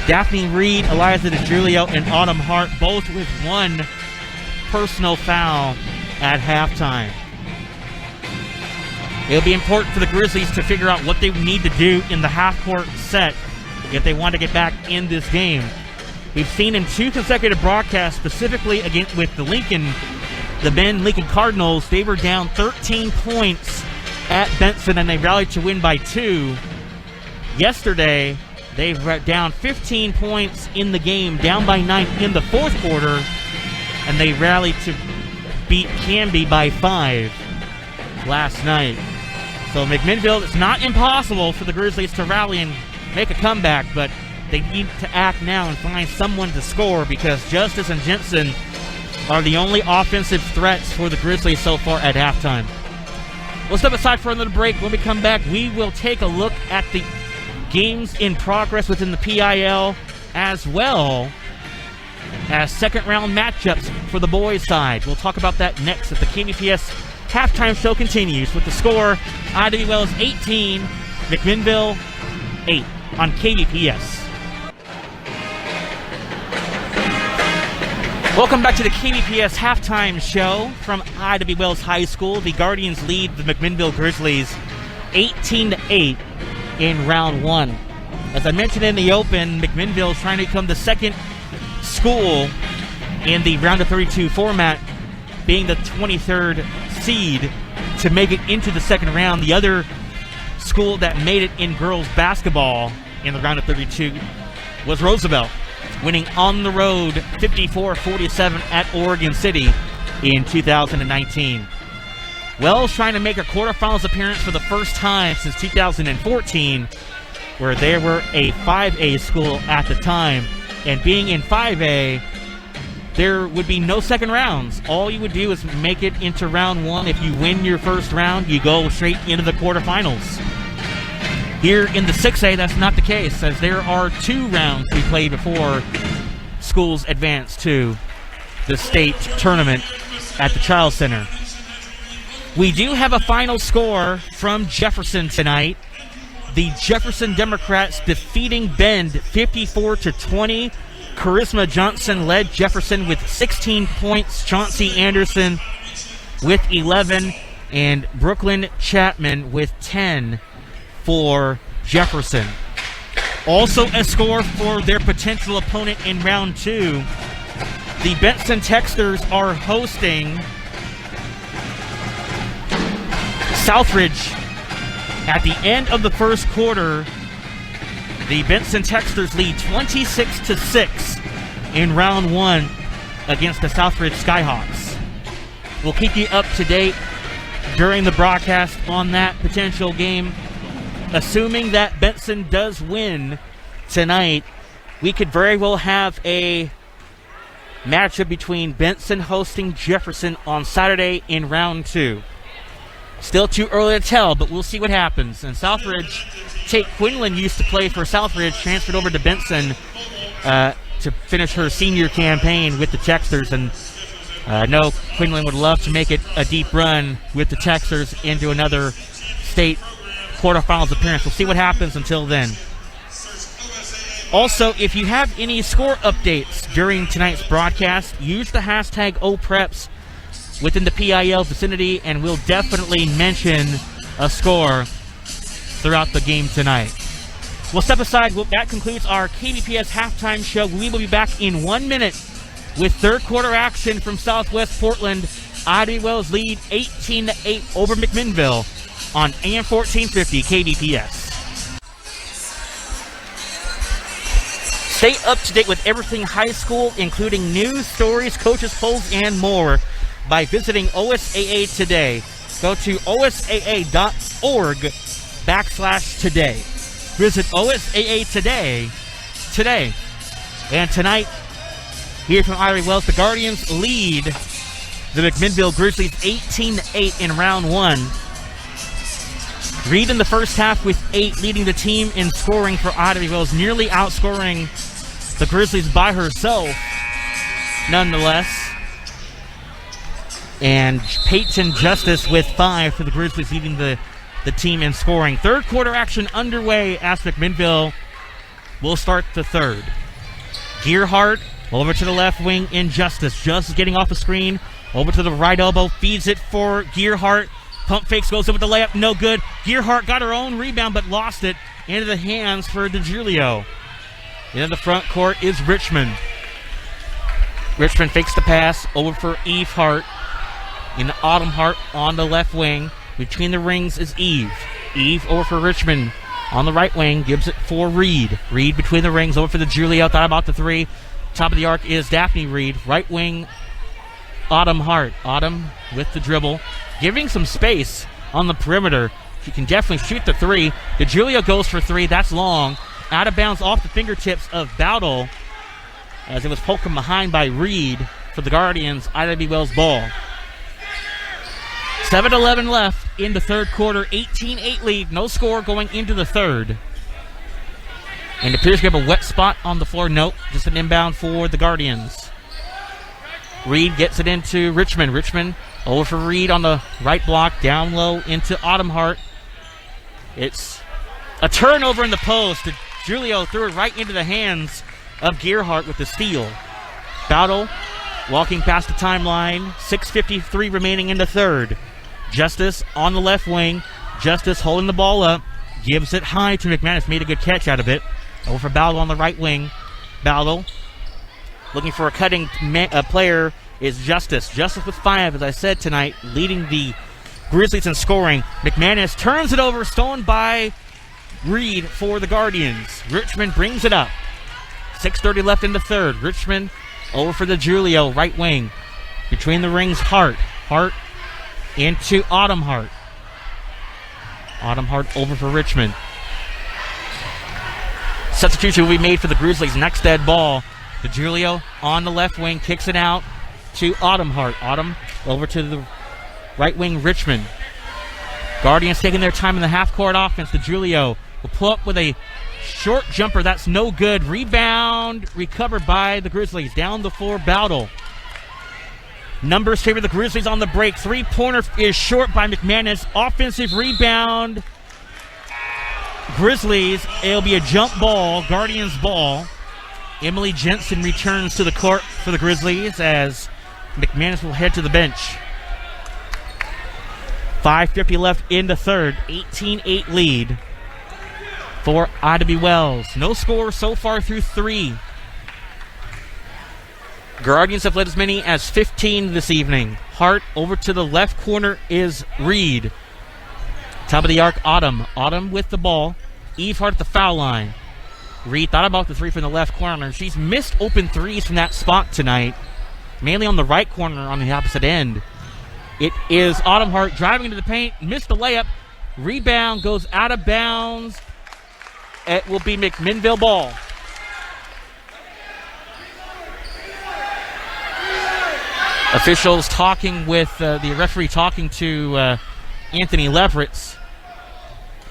Daphne Reed, Eliza DeGiulio, and Autumn Hart both with 1 personal foul at halftime. It'll be important for the Grizzlies to figure out what they need to do in the half-court set if they want to get back in this game. We've seen in 2 consecutive broadcasts, specifically against with the Ben Lincoln Cardinals, they were down 13 points at Benson, and they rallied to win by 2. Yesterday, They've down 15 points in the game, down by 9 in the fourth quarter, and they rallied to beat Canby by 5 last night. So McMinnville, it's not impossible for the Grizzlies to rally and make a comeback, but they need to act now and find someone to score because Justice and Jensen are the only offensive threats for the Grizzlies so far at halftime. We'll step aside for another break. When we come back, we will take a look at the games in progress within the PIL as well as second-round matchups for the boys' side. We'll talk about that next as the KBPS halftime show continues with the score, Ida Wells 18, McMinnville 8 on KBPS. Welcome back to the KBPS halftime show from Ida Wells High School. The Guardians lead the McMinnville Grizzlies 18-8 in round one. As I mentioned in the open, McMinnville is trying to become the second school in the round of 32 format, being the 23rd seed to make it into the second round. The other school that made it in girls basketball in the round of 32 was Roosevelt, winning on the road 54-47 at Oregon City in 2019. Wells trying to make a quarterfinals appearance for the first time since 2014, where they were a 5A school at the time. And being in 5A, there would be no second rounds. All you would do is make it into round one. If you win your first round, you go straight into the quarterfinals. Here in the 6A, that's not the case, as there are 2 rounds to be played before schools advance to the state tournament at the Child Center. We do have a final score from Jefferson tonight. The Jefferson Democrats defeating Bend 54-20. Charisma Johnson led Jefferson with 16 points. Chauncey Anderson with 11. And Brooklyn Chapman with 10 for Jefferson. Also a score for their potential opponent in round 2. The Benson Texters are hosting Southridge. At the end of the first quarter, the Benson Texters lead 26-6 in round 1 against the Southridge Skyhawks. We'll keep you up to date during the broadcast on that potential game. Assuming that Benson does win tonight, we could very well have a matchup between Benson hosting Jefferson on Saturday in round 2. Still too early to tell, but we'll see what happens. And Southridge, Tate Quinlan used to play for Southridge, transferred over to Benson to finish her senior campaign with the Texters. And I know Quinlan would love to make it a deep run with the Texters into another state quarterfinals appearance. We'll see what happens until then. Also, if you have any score updates during tonight's broadcast, use the hashtag OPreps within the PIL vicinity, and we'll definitely mention a score throughout the game tonight. We'll step aside. That concludes our KBPS halftime show. We will be back in 1 minute with third quarter action from Southwest Portland. Ida Wells lead 18-8 over McMinnville on AM 1450 KBPS. Stay up to date with everything high school, including news, stories, coaches, polls, and more by visiting OSAA Today. Go to osaa.org/today. Visit OSAA today. And tonight, here from Ida Wells, the Guardians lead the McMinnville Grizzlies 18-8 in round 1. Reed in the first half with 8, leading the team in scoring for Ida Wells, nearly outscoring the Grizzlies by herself, nonetheless. And Peyton Justice with 5 for the Grizzlies, leading the team in scoring. Third quarter action underway as McMinnville will start the third. Gearhart over to the left wing in Justice. Justice getting off the screen, over to the right elbow, feeds it for Gearhart. Pump fakes, goes in with the layup, no good. Gearhart got her own rebound but lost it into the hands for DeGiulio. In the front court is Richmond. Richmond fakes the pass over for Eve Hart. In Autumn Hart on the left wing. Between the rings is Eve. Eve over for Richmond. on the right wing, gives it for Reed. Reed between the rings, over for the Julio, thought about the three. Top of the arc is Daphne Reed. Right wing, Autumn Hart. Autumn with the dribble, giving some space on the perimeter. She can definitely shoot the three. The Julio goes for three. That's long. Out of bounds off the fingertips of Bowdle as it was poked from behind by Reed for the Guardians. IW Wells ball. 7:11 left in the third quarter. 18-8 lead. No score going into the third. And it appears we have a wet spot on the floor. Nope, just an inbound for the Guardians. Reed gets it into Richmond. Richmond over for Reed on the right block. Down low into Autumn Hart. It's a turnover in the post. Julio threw it right into the hands of Gearhart with the steal. Bowdle walking past the timeline. 6:53 remaining in the third. Justice on the left wing. Justice holding the ball up. Gives it high to McManus. Made a good catch out of it. Over for Bowdle on the right wing. Bowdle looking for a cutting player is Justice. Justice with 5, as I said tonight, leading the Grizzlies in scoring. McManus turns it over, stolen by Reed for the Guardians. Richmond brings it up. 6:30 left in the third. Richmond over for the Julio, right wing. Between the rings, Hart. Hart into Autumn Hart. Autumn Hart over for Richmond. Substitution will be made for the Grizzlies. Next dead ball. The Julio on the left wing kicks it out to Autumn Hart. Autumn over to the right wing, Richmond. Guardians taking their time in the half-court offense. The Julio will pull up with a short jumper. That's no good. Rebound recovered by the Grizzlies. Down the floor, Bowdle. Numbers favor the Grizzlies on the break. Three-pointer is short by McManus. Offensive rebound. Grizzlies. It'll be a jump ball. Guardians ball. Emily Jensen returns to the court for the Grizzlies as McManus will head to the bench. 5:50 left in the third. 18-8 lead for IW Wells. No score so far through three. Guardians have led as many as 15 this evening. Hart over to the left corner is Reed. Top of the arc, Autumn. Autumn with the ball. Eve Hart at the foul line. Reed thought about the three from the left corner. She's missed open threes from that spot tonight, mainly on the right corner on the opposite end. It is Autumn Hart driving into the paint, missed the layup. Rebound goes out of bounds. It will be McMinnville ball. Officials talking with the referee talking to Anthony Leveritz.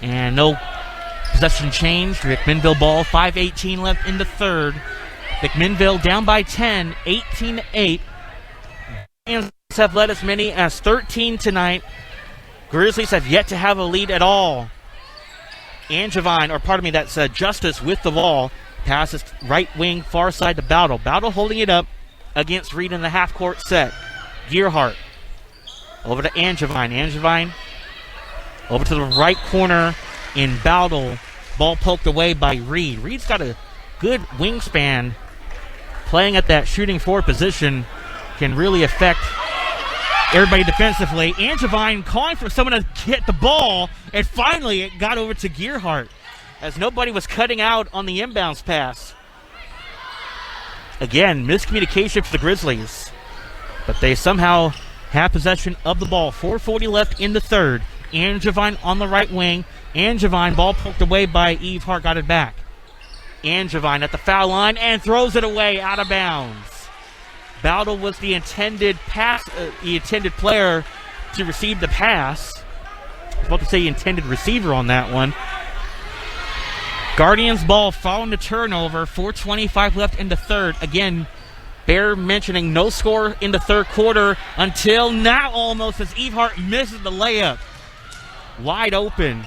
And no possession change. McMinnville ball. 5:18 left in the third. McMinnville down by 10, 18-8. Guardians have led as many as 13 tonight. Grizzlies have yet to have a lead at all. That's Justice with the ball. Passes right wing, far side to Bowdle. Bowdle holding it up against Reed in the half-court set. Gearhart over to Angevine. Angevine over to the right corner in Bowdle. Ball poked away by Reed. Reed's got a good wingspan. Playing at that shooting forward position can really affect everybody defensively. Angevine calling for someone to hit the ball, and finally it got over to Gearhart as nobody was cutting out on the inbounds pass. Again, miscommunication for the Grizzlies, but they somehow have possession of the ball. 4:40 left in the third. Angevine on the right wing. Angevine, ball poked away by Eve Hart, got it back. Angevine at the foul line and throws it away out of bounds. Bowdle was the intended player to receive the pass. I was about to say intended receiver on that one. Guardians ball following the turnover. 4:25 left in the third. Again, Bear mentioning no score in the third quarter until now almost as Eve Hart misses the layup. Wide open.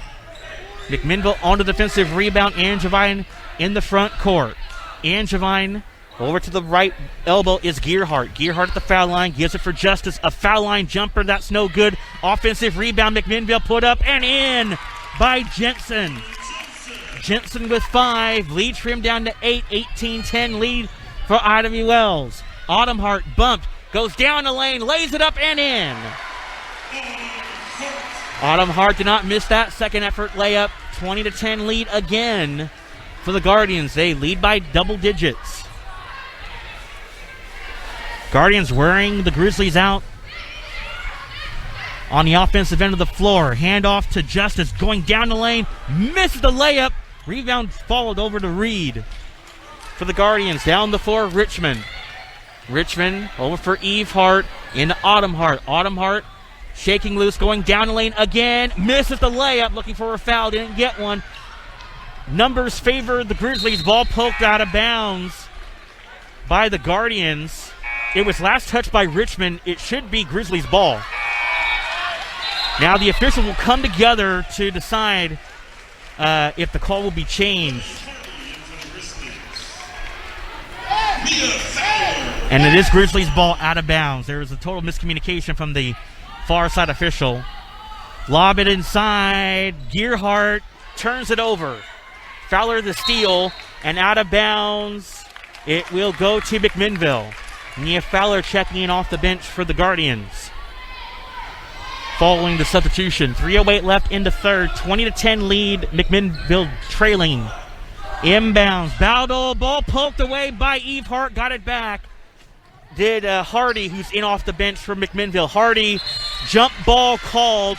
McMinnville on the defensive rebound. Angevine in the front court. Angevine over to the right elbow is Gearhart. Gearhart at the foul line, gives it for Justice. A foul line jumper, that's no good. Offensive rebound, McMinnville put up and in by Jensen. Jensen with 5, lead trimmed down to 8, 18-10 lead for IW Wells. Autumn Hart bumped, goes down the lane, lays it up and in. Autumn Hart did not miss that second effort layup. 20-10 lead again for the Guardians. They lead by double digits. Guardians wearing the Grizzlies out on the offensive end of the floor. Handoff to Justice, going down the lane, misses the layup. Rebound followed over to Reed for the Guardians. Down the floor, Richmond. Richmond over for Eve Hart into Autumn Hart. Autumn Hart shaking loose, going down the lane again, misses the layup, looking for a foul, didn't get one. Numbers favor the Grizzlies. Ball poked out of bounds by the Guardians. It was last touched by Richmond. It should be Grizzlies ball. Now the officials will come together to decide if the call will be changed. And it is Grizzlies ball out of bounds. There was a total miscommunication from the far side official. Lob it inside. Gearhart turns it over. Fowler the steal, and out of bounds. It will go to McMinnville. Nia Fowler checking in off the bench for the Guardians. Following the substitution. 3:08 left in the third. 20-10 lead. McMinnville trailing. Inbounds. Bowdle. Ball poked away by Eve Hart. Got it back. Did Hardy, who's in off the bench for McMinnville. Hardy, jump ball called.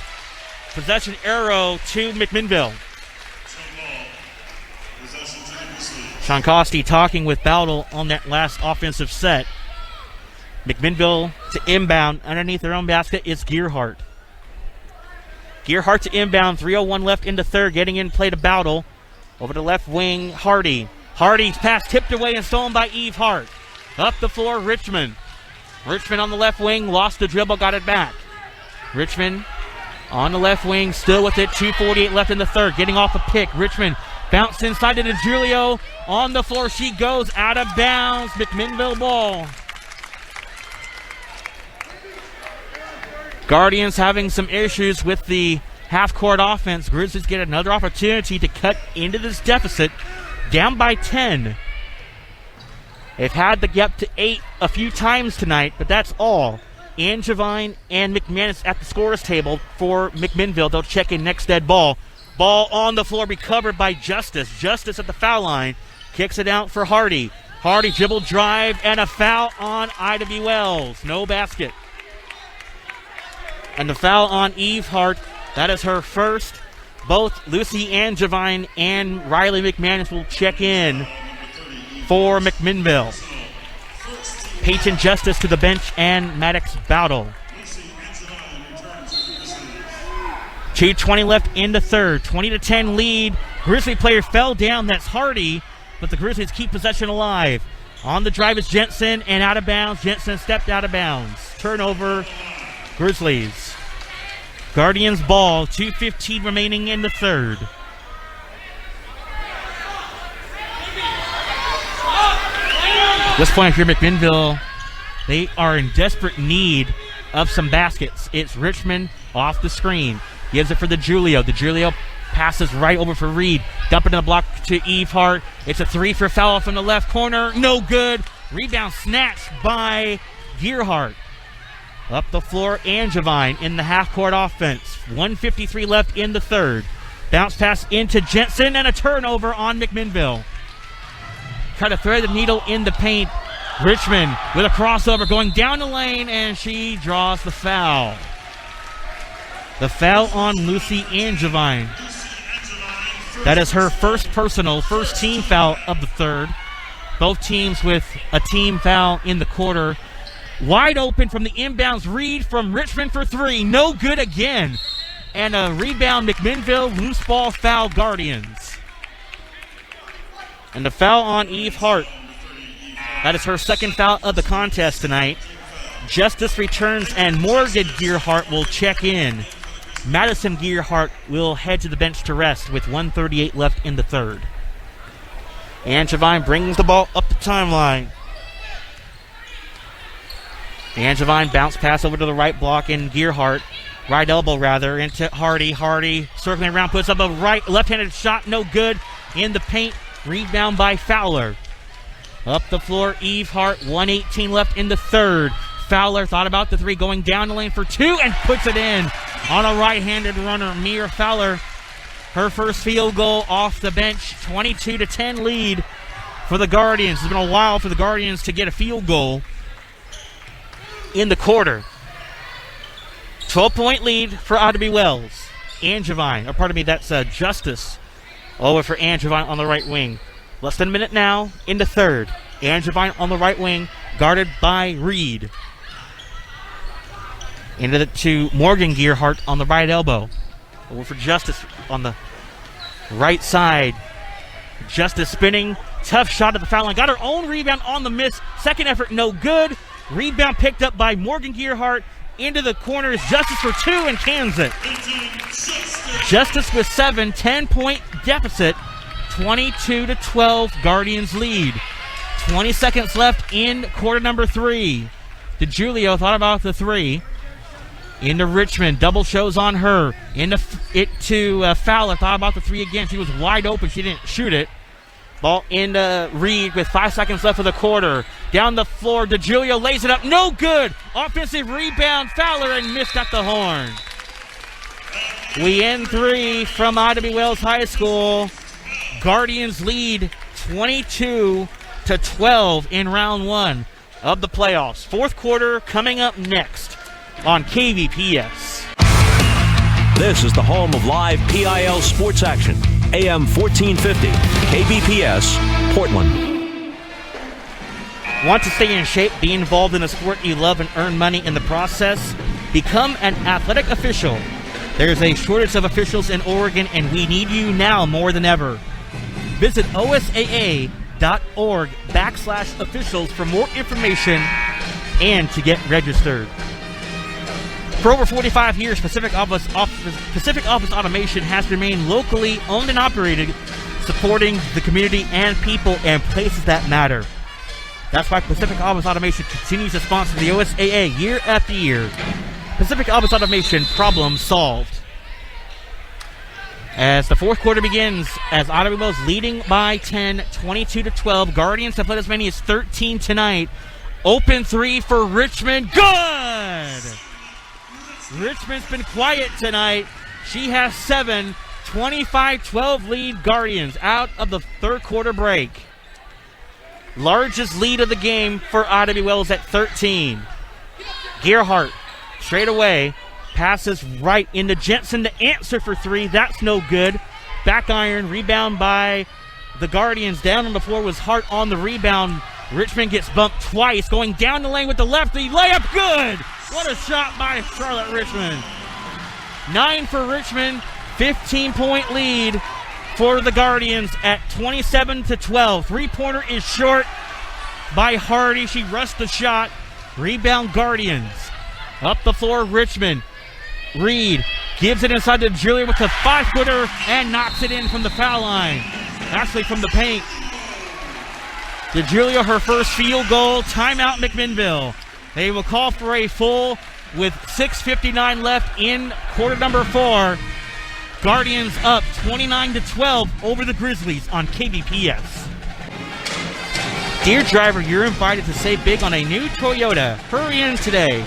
Possession arrow to McMinnville. Sean Costi talking with Bowdle on that last offensive set. McMinnville to inbound. Underneath their own basket is Gearhart. Gearhart to inbound. 3:01 left in the third. Getting in play to Bowdle. Over to left wing, Hardy. Hardy's pass tipped away and stolen by Eve Hart. Up the floor, Richmond. Richmond on the left wing, lost the dribble, got it back. Richmond on the left wing, still with it. 2:48 left in the third. Getting off a pick. Richmond bounced inside to Julio. On the floor she goes, out of bounds. McMinnville ball. Guardians having some issues with the half-court offense. Grizzlies get another opportunity to cut into this deficit. Down by 10. They've had the gap to 8 a few times tonight, but that's all. Angevine and McManus at the scorer's table for McMinnville. They'll check in next dead ball. Ball on the floor, recovered by Justice. Justice at the foul line. Kicks it out for Hardy. Hardy dribble drive and a foul on Ida B. Wells. No basket. And the foul on Eve Hart. That is her first. Both Lucy Angevine and Riley McManus will check in for McMinnville. Peyton Justice to the bench and Maddox Bowdle. 2:20 left in the third. 20-10 lead. Grizzly player fell down. That's Hardy, but the Grizzlies keep possession alive. On the drive is Jensen and out of bounds. Jensen stepped out of bounds. Turnover, Grizzlies. Guardians ball. 2:15 remaining in the third. At this point, if you're McMinnville, they are in desperate need of some baskets. It's Richmond off the screen. Gives it for the Julio. The Julio passes right over for Reed. Dumping the block to Eve Hart. It's a three for foul from the left corner. No good. Rebound snatched by Gearhart. Up the floor, Angevine in the half-court offense. 1:53 left in the third. Bounce pass into Jensen and a turnover on McMinnville. Try to thread the needle in the paint. Richmond with a crossover going down the lane, and she draws the foul. The foul on Lucy Angevine. That is her first team foul of the third. Both teams with a team foul in the quarter. Wide open from the inbounds. Reed from Richmond for three. No good again. And a rebound, McMinnville. Loose ball foul, Guardians. And the foul on Eve Hart. That is her second foul of the contest tonight. Justice returns and Morgan Gearhart will check in. Madison Gearhart will head to the bench to rest with 1:38 left in the third. Angevine brings the ball up the timeline. Angevine bounce pass over to the right block in Gearhart. Right elbow rather into Hardy. Hardy circling around, puts up a left-handed shot, no good. In the paint, rebound by Fowler. Up the floor, Eve Hart, 1:18 left in the third. Fowler thought about the three, going down the lane for two and puts it in. on a right-handed runner, Mia Fowler. Her first field goal off the bench, 22-10 lead for the Guardians. It's been a while for the Guardians to get a field goal in the quarter. 12-point lead for Otterby Wells. That's Justice over for Angevine on the right wing. Less than a minute now in the third. Angevine on the right wing, guarded by Reed. Into to Morgan Gearhart on the right elbow. Over for Justice on the right side. Justice spinning. Tough shot at the foul line. Got her own rebound on the miss. Second effort, no good. Rebound picked up by Morgan Gearhart. Into the corners. Justice for two and cans it. Justice with 7. 10-point deficit. 22-12. Guardians lead. 20 seconds left in quarter number 3. DeGiulio thought about the 3. Into Richmond. Double shows on her. To Fowler. Thought about the 3 again. She was wide open. She didn't shoot it. Ball into Reed with 5 seconds left of the quarter. Down the floor. DeGiulio lays it up. No good. Offensive rebound. Fowler and missed at the horn. We end 3 from Otterby Wells High School. Guardians lead 22-12 in round 1 of the playoffs. Fourth quarter coming up next on KBPS. This is the home of live PIL sports action. AM 1450, KBPS, Portland. Want to stay in shape, be involved in a sport you love, and earn money in the process? Become an athletic official. There's a shortage of officials in Oregon, and we need you now more than ever. Visit osaa.org/officials for more information and to get registered. For over 45 years, Pacific Office Automation has remained locally owned and operated, supporting the community and people and places that matter. That's why Pacific Office Automation continues to sponsor the OSAA year after year. Pacific Office Automation, problem solved. As the fourth quarter begins, as Otterby Wells leading by 10, 22-12. Guardians have led as many as 13 tonight. Open 3 for Richmond. Good! Richmond's been quiet tonight. She has 7. 25-12 lead Guardians out of the third quarter break. Largest lead of the game for Otterby Wells at 13. Gearhart straight away. Passes right into Jensen to answer for 3. That's no good. Back iron. Rebound by the Guardians. Down on the floor was Hart on the rebound. Richmond gets bumped twice. Going down the lane with the lefty. Layup good. What a shot by Charlotte Richmond. 9 for Richmond. 15-point lead for the Guardians at 27-12. Three-pointer is short by Hardy. She rushed the shot. Rebound Guardians. Up the floor, Richmond. Reed gives it inside to Julia with the 5-footer and knocks it in from the foul line. Actually from the paint. DeGiulio, her first field goal. Timeout McMinnville. They will call for a full with 6:59 left in quarter number 4. Guardians up 29-12 over the Grizzlies on KBPS. Dear driver, you're invited to save big on a new Toyota. Hurry in today.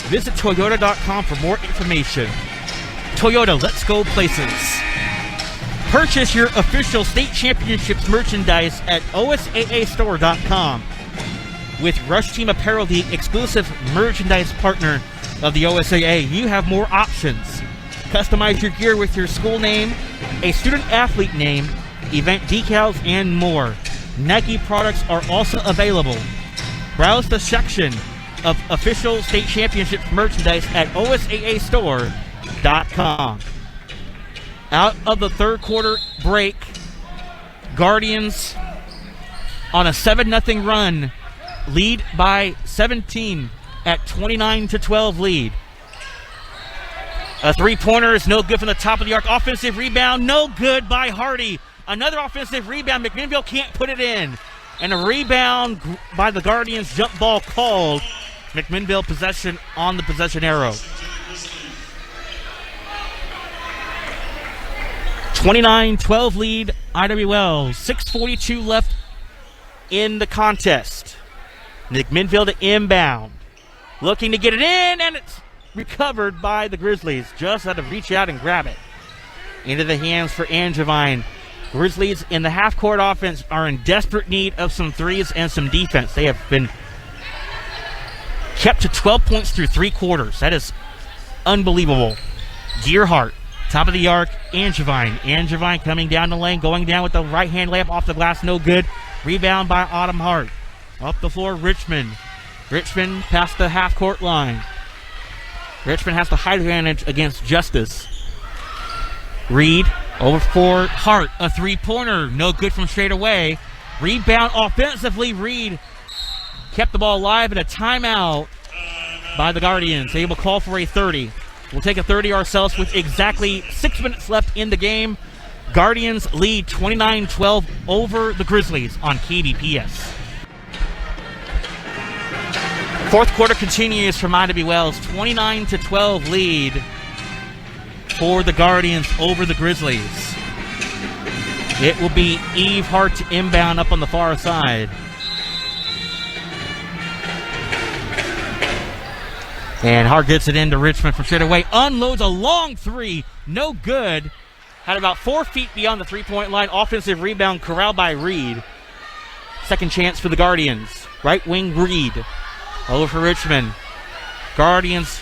Visit Toyota.com for more information. Toyota, let's go places. Purchase your official state championships merchandise at OSAAstore.com. With Rush Team Apparel, the exclusive merchandise partner of the OSAA, you have more options. Customize your gear with your school name, a student-athlete name, event decals, and more. Nike products are also available. Browse the section of official state championships merchandise at OSAAstore.com. Out of the third quarter break, Guardians on a 7-0 run, lead by 17 at 29-12 lead. A three-pointer is no good from the top of the arc. Offensive rebound, no good by Hardy. Another offensive rebound. McMinnville can't put it in. And a rebound by the Guardians. Jump ball called. McMinnville possession on the possession arrow. 29-12 lead, Otterby Wells. 6:42 left in the contest. McMinnville to inbound. Looking to get it in, and it's recovered by the Grizzlies. Just had to reach out and grab it. Into the hands for Angevine. Grizzlies in the half-court offense are in desperate need of some threes and some defense. They have been kept to 12 points through 3 quarters. That is unbelievable. Gearhart, top of the arc, Angevine. Angevine coming down the lane, going down with the right-hand layup off the glass, no good. Rebound by Autumn Hart. Up the floor, Richmond. Richmond past the half-court line. Richmond has the height advantage against Justice. Reed over for Hart. A three-pointer. No good from straight away. Rebound offensively. Reed kept the ball alive, and a timeout by the Guardians. They will call for a 30. We'll take a 30 ourselves with exactly 6 minutes left in the game. Guardians lead 29-12 over the Grizzlies on KBPS. Fourth quarter continues for Miami Wells. 29-12 lead for the Guardians over the Grizzlies. It will be Eve Hart to inbound up on the far side. And Hart gets it into Richmond from straight away. Unloads a long three. No good. Had about 4 feet beyond the three-point line. Offensive rebound corralled by Reed. Second chance for the Guardians. Right wing Reed. Over for Richmond. Guardians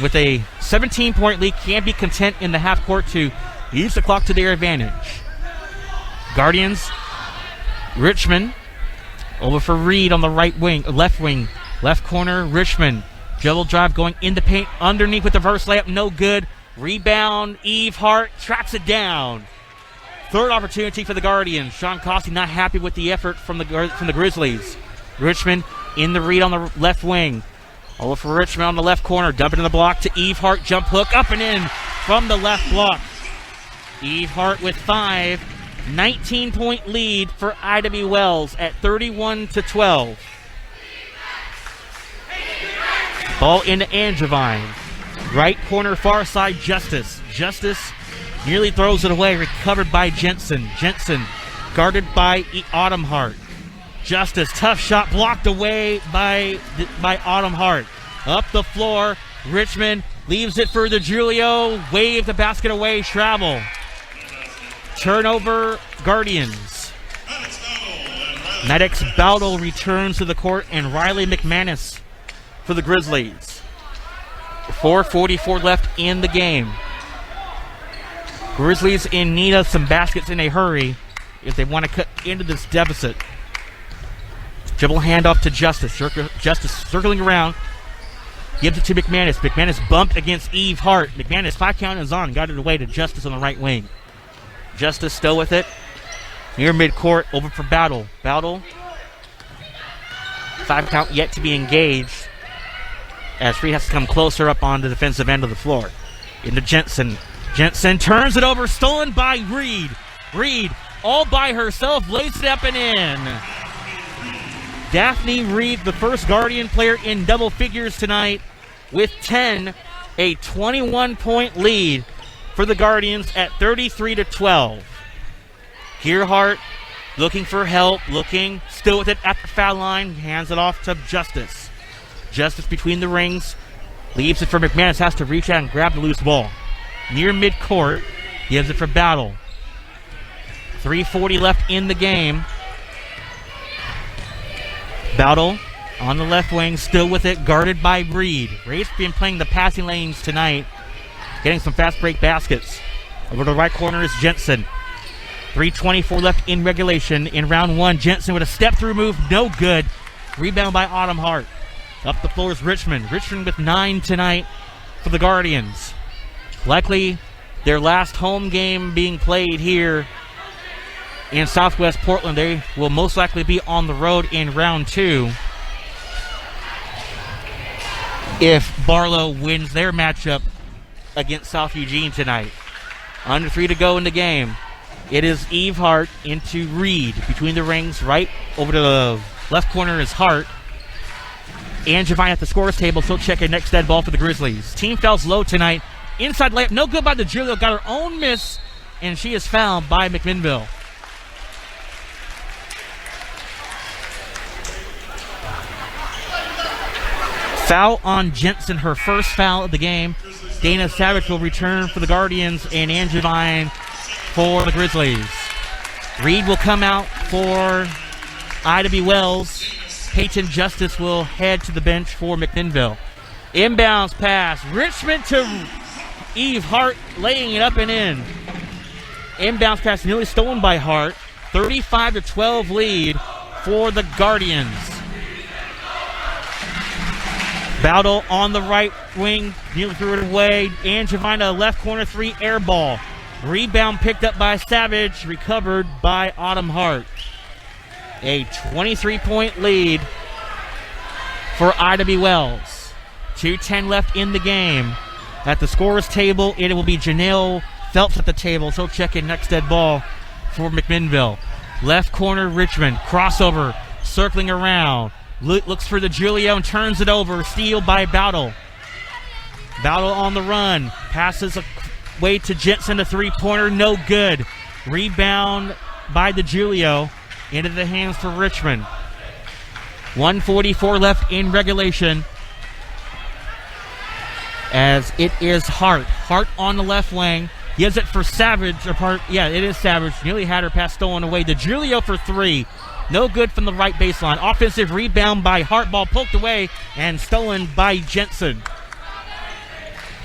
with a 17-point lead can be content in the half court to use the clock to their advantage. Guardians, Richmond. Over for Reed on the right wing, left wing. Left corner, Richmond. Double drive going in the paint. Underneath with the reverse layup, no good. Rebound, Eve Hart tracks it down. Third opportunity for the Guardians. Sean Cossey not happy with the effort from the Grizzlies. Richmond in the read on the left wing. Over for Richmond on the left corner. Dump it in the block to Eve Hart. Jump hook up and in from the left block. Eve Hart with 5. 19-point lead for IW Wells at 31-12. Ball into Angevine. Right corner, far side, Justice. Justice nearly throws it away. Recovered by Jensen. Jensen guarded by Autumn Hart. Justice, tough shot, blocked away by Autumn Hart. Up the floor, Richmond leaves it for the Julio. Wave the basket away, travel. Turnover, Guardians. Maddox Bowdle returns to the court, and Riley McManus for the Grizzlies. 4:44 left in the game. Grizzlies in need of some baskets in a hurry if they want to cut into this deficit. Dribble handoff to Justice. Justice circling around. Gives it to McManus. McManus bumped against Eve Hart. McManus 5 count is on. Got it away to Justice on the right wing. Justice still with it. Near midcourt. Over for Battle. Battle. 5 count yet to be engaged. As Reed has to come closer up on the defensive end of the floor. Into Jensen. Jensen turns it over. Stolen by Reed. Reed all by herself. Lays it up and in. Daphne Reed, the first Guardian player in double figures tonight with 10. A 21-point lead for the Guardians at 33-12. Gearhart looking for help. Looking. Still with it at the foul line. Hands it off to Justice. Justice between the rings. Leaves it for McManus. Has to reach out and grab the loose ball. Near midcourt. Gives it for Battle. 3:40 left in the game. Battle on the left wing. Still with it. Guarded by Reed. Reed's been playing the passing lanes tonight. Getting some fast break baskets. Over to the right corner is Jensen. 3:24 left in regulation in round 1. Jensen with a step-through move. No good. Rebound by Autumn Hart. Up the floor is Richmond. Richmond with 9 tonight for the Guardians. Likely their last home game being played here in Southwest Portland. They will most likely be on the road in round 2 if Barlow wins their matchup against South Eugene tonight. Under 3 to go in the game. It is Eve Hart into Reed. Between the rings, right over to the left corner is Hart. Angevine at the scorer's table, so check a next dead ball for the Grizzlies. Team fouls low tonight. Inside layup, no good by the Julio. Got her own miss, and she is fouled by McMinnville. Foul on Jensen, her first foul of the game. Dana Savage will return for the Guardians, and Angevine for the Grizzlies. Reed will come out for Ida B. Wells. Peyton Justice will head to the bench for McMinnville. Inbounds pass. Richmond to Eve Hart, laying it up and in. Inbounds pass nearly stolen by Hart. 35-12 lead for the Guardians. Battle on the right wing, nearly threw it away. Angevine, left corner three, air ball. Rebound picked up by Savage, recovered by Autumn Hart. A 23-point lead for Ida B. Wells. 2:10 left in the game. At the scorer's table, it will be Janelle Phelps at the table. So check in next dead ball for McMinnville. Left corner, Richmond. Crossover, circling around. Looks for the Julio and turns it over. Steal by Battle. Battle on the run. Passes away to Jensen. A three-pointer, no good. Rebound by the Julio. Into the hands for Richmond. 1:44 left in regulation. As it is Hart. Hart on the left wing. Gives it for Savage. It is Savage. Nearly had her pass stolen away. The Julio for three. No good from the right baseline. Offensive rebound by Hart. Ball poked away and stolen by Jensen.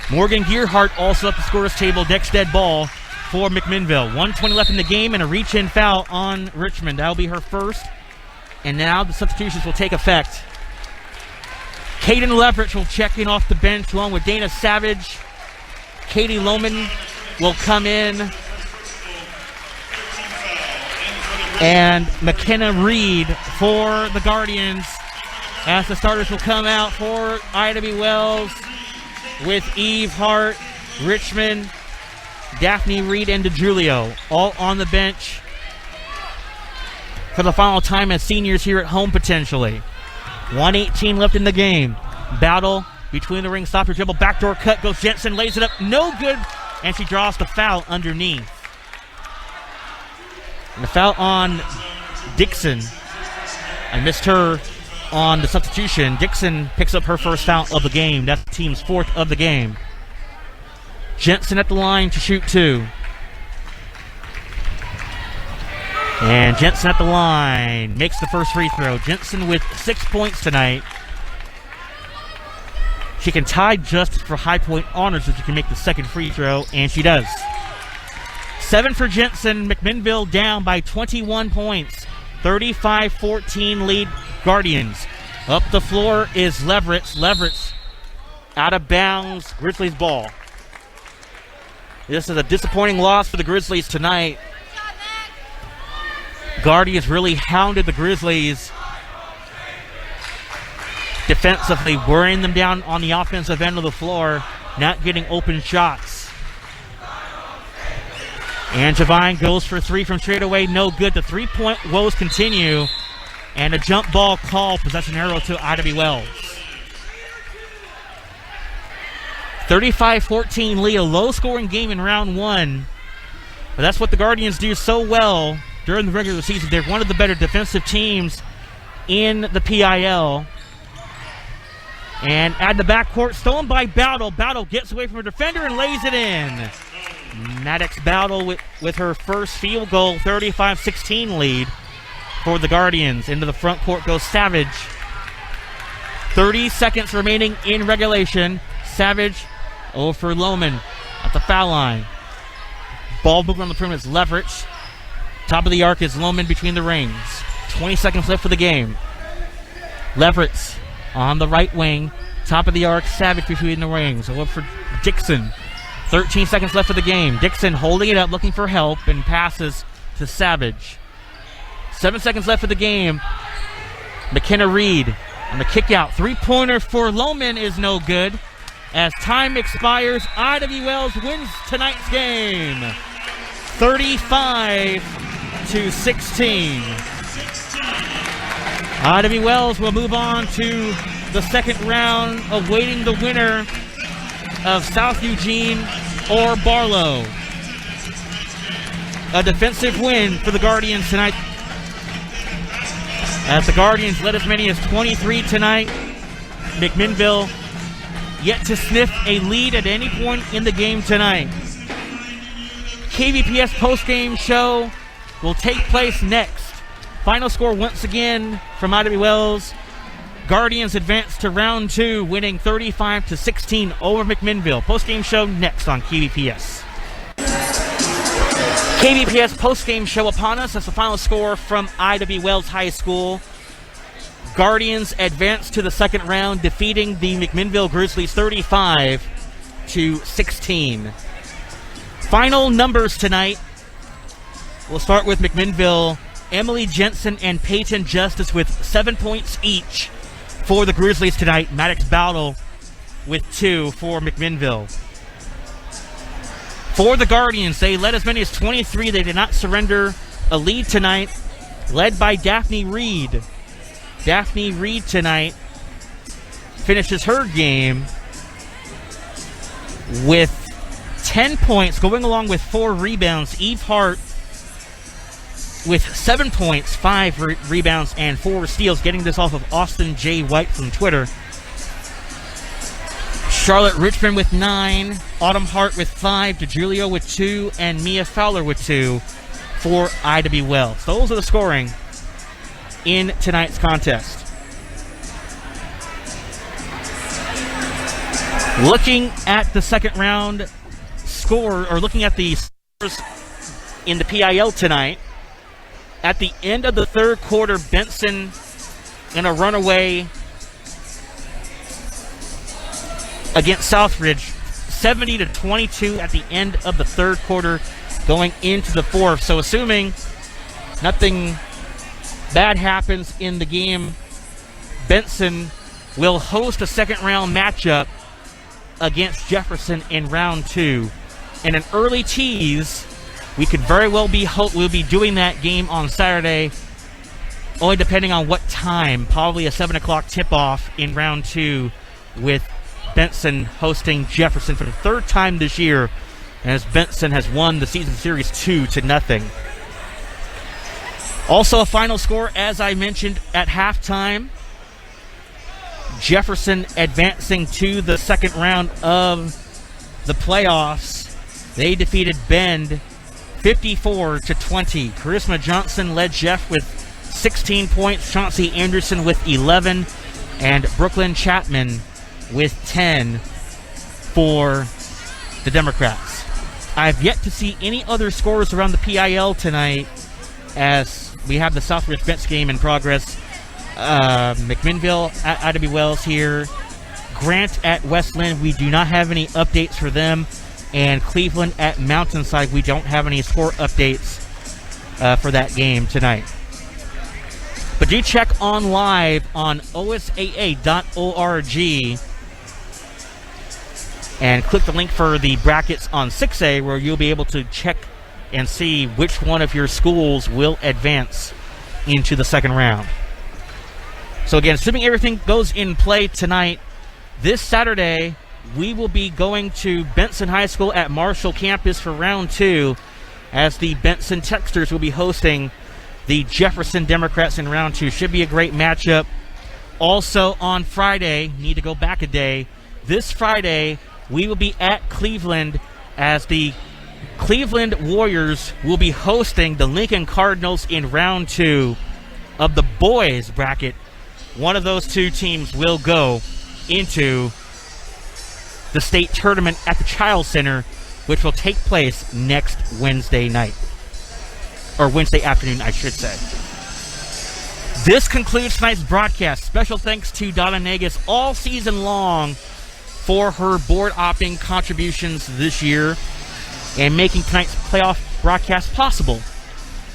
Morgan Gearhart also at the scorer's table. Next dead ball for McMinnville. 1:20 left in the game and a reach-in foul on Richmond. That'll be her first. And now the substitutions will take effect. Kaden Leverett will check in off the bench along with Dana Savage. Katie Lohman will come in. And McKenna Reed for the Guardians. As the starters will come out for Ida B. Wells with Eve Hart, Richmond, Daphne Reed, and DeJulio all on the bench for the final time as seniors here at home potentially. 1:18 left in the game. Battle between the ring, stopper dribble, backdoor cut, goes Jensen, lays it up, no good, and she draws the foul underneath. And the foul on Dixon. I missed her on the substitution. Dixon picks up her first foul of the game. That's the team's fourth of the game. Jensen at the line to shoot two. And Jensen at the line makes the first free throw. Jensen with 6 points tonight. She can tie Justice for high point honors if she can make the second free throw, and she does. 7 for Jensen. McMinnville down by 21 points. 35-14 lead Guardians. Up the floor is Leverett. Leverett out of bounds. Grizzlies ball. This is a disappointing loss for the Grizzlies tonight. Guardians really hounded the Grizzlies defensively, wearing them down on the offensive end of the floor, not getting open shots. Angevine goes for three from straight away, no good. The three-point woes continue, and a jump ball call, possession arrow to Ida B. Wells. 35-14 lead, a low-scoring game in round one. But that's what the Guardians do so well during the regular season. They're one of the better defensive teams in the PIL. And at the backcourt, stolen by Battle. Battle gets away from her defender and lays it in. Maddox Battle with her first field goal, 35-16 lead for the Guardians. Into the front court goes Savage. 30 seconds remaining in regulation. Savage over Lohman at the foul line. Ball moving on the perimeter is Leverett. Top of the arc is Lohman between the rings. 20 seconds left for the game. Leverett on the right wing. Top of the arc, Savage between the rings. Over for Dixon. 13 seconds left for the game. Dixon holding it up, looking for help, and passes to Savage. 7 seconds left for the game. McKenna Reed on the kick out. Three-pointer for Lohman is no good. As time expires, Ida B. Wells wins tonight's game. 35-16. Ida B. Wells will move on to the second round, awaiting the winner of South Eugene or Barlow. A defensive win for the Guardians tonight, as the Guardians led as many as 23 tonight. McMinnville yet to sniff a lead at any point in the game tonight. KBPS postgame show will take place next. Final score once again from Ida B. Wells. Guardians advance to round 2, winning 35-16 over McMinnville. Postgame show next on KBPS. KBPS postgame show upon us. That's the final score from Ida B. Wells High School. Guardians advance to the second round, defeating the McMinnville Grizzlies 35-16. Final numbers tonight. We'll start with McMinnville. Emily Jensen and Peyton Justice with 7 points each for the Grizzlies tonight. Maddox Battle with 2 for McMinnville. For the Guardians, they led as many as 23. They did not surrender a lead tonight, led by Daphne Reed. Daphne Reed tonight finishes her game with 10 points, going along with 4 rebounds. Eve Hart with 7 points, 5 rebounds, and 4 steals, getting this off of Austin J. White from Twitter. Charlotte Richmond with 9, Autumn Hart with 5, DeJulio with 2, and Mia Fowler with 2 for Ida B. Wells. Those are the scoring in tonight's contest. Looking at the second round score, or looking at the scores in the PIL tonight, at the end of the third quarter, Benson in a runaway against Southridge, 70-22 at the end of the third quarter, going into the fourth. So assuming nothing bad happens in the game, Benson will host a second round matchup against Jefferson in round 2. And an early tease, we could very well we'll be doing that game on Saturday, only depending on what time. Probably a 7 o'clock tip-off in round 2, with Benson hosting Jefferson for the third time this year, as Benson has won the season series 2-0. Also a final score, as I mentioned at halftime, Jefferson advancing to the second round of the playoffs. They defeated Bend 54-20. Charisma Johnson led Jeff with 16 points, Chauncey Anderson with 11, and Brooklyn Chapman with 10 for the Democrats. I've yet to see any other scores around the PIL tonight, as we have the Southridge Bents game in progress. McMinnville at Ida B. Wells here. Grant at Westland, we do not have any updates for them. And Cleveland at Mountainside, we don't have any score updates for that game tonight. But do check on live on osaa.org and click the link for the brackets on 6A, where you'll be able to check and see which one of your schools will advance into the second round. So again, assuming everything goes in play tonight, this Saturday we will be going to Benson High School at Marshall campus for round 2, as the Benson Texters will be hosting the Jefferson Democrats in round 2. Should be a great matchup. Also on Friday, need to go back a day, this Friday we will be at Cleveland, as the Cleveland Warriors will be hosting the Lincoln Cardinals in round 2 of the boys bracket. One of those two teams will go into the state tournament at the Child Center, which will take place next Wednesday night. Or Wednesday afternoon, I should say. This concludes tonight's broadcast. Special thanks to Donna Nagus all season long for her board opting contributions this year and making tonight's playoff broadcast possible.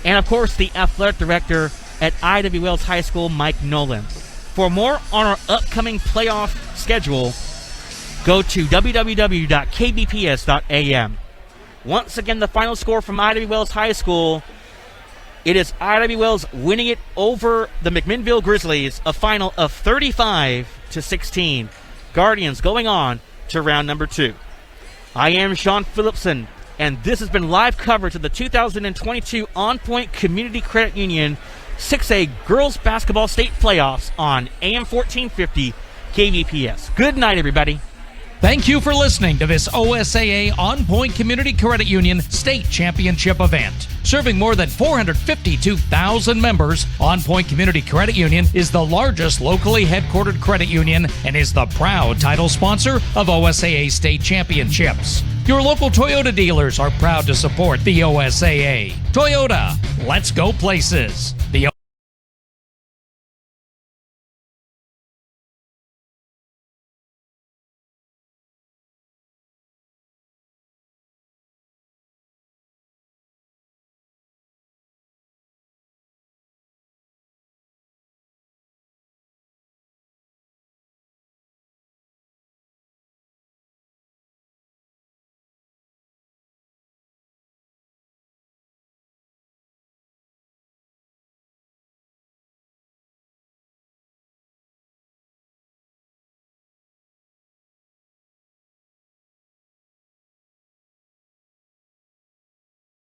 And of course, the athletic director at Ida B. Wells High School, Mike Nolan. For more on our upcoming playoff schedule, go to www.kbps.am. Once again, the final score from Ida B. Wells High School, it is Ida B. Wells winning it over the McMinnville Grizzlies, a final of 35-16. Guardians going on to round number 2. I am Sean Phillipson, and this has been live coverage of the 2022 On Point Community Credit Union 6A Girls Basketball State Playoffs on AM 1450 KBPS. Good night, everybody. Thank you for listening to this OSAA On Point Community Credit Union State Championship event. Serving more than 452,000 members, On Point Community Credit Union is the largest locally headquartered credit union and is the proud title sponsor of OSAA State Championships. Your local Toyota dealers are proud to support the OSAA. Toyota, let's go places. The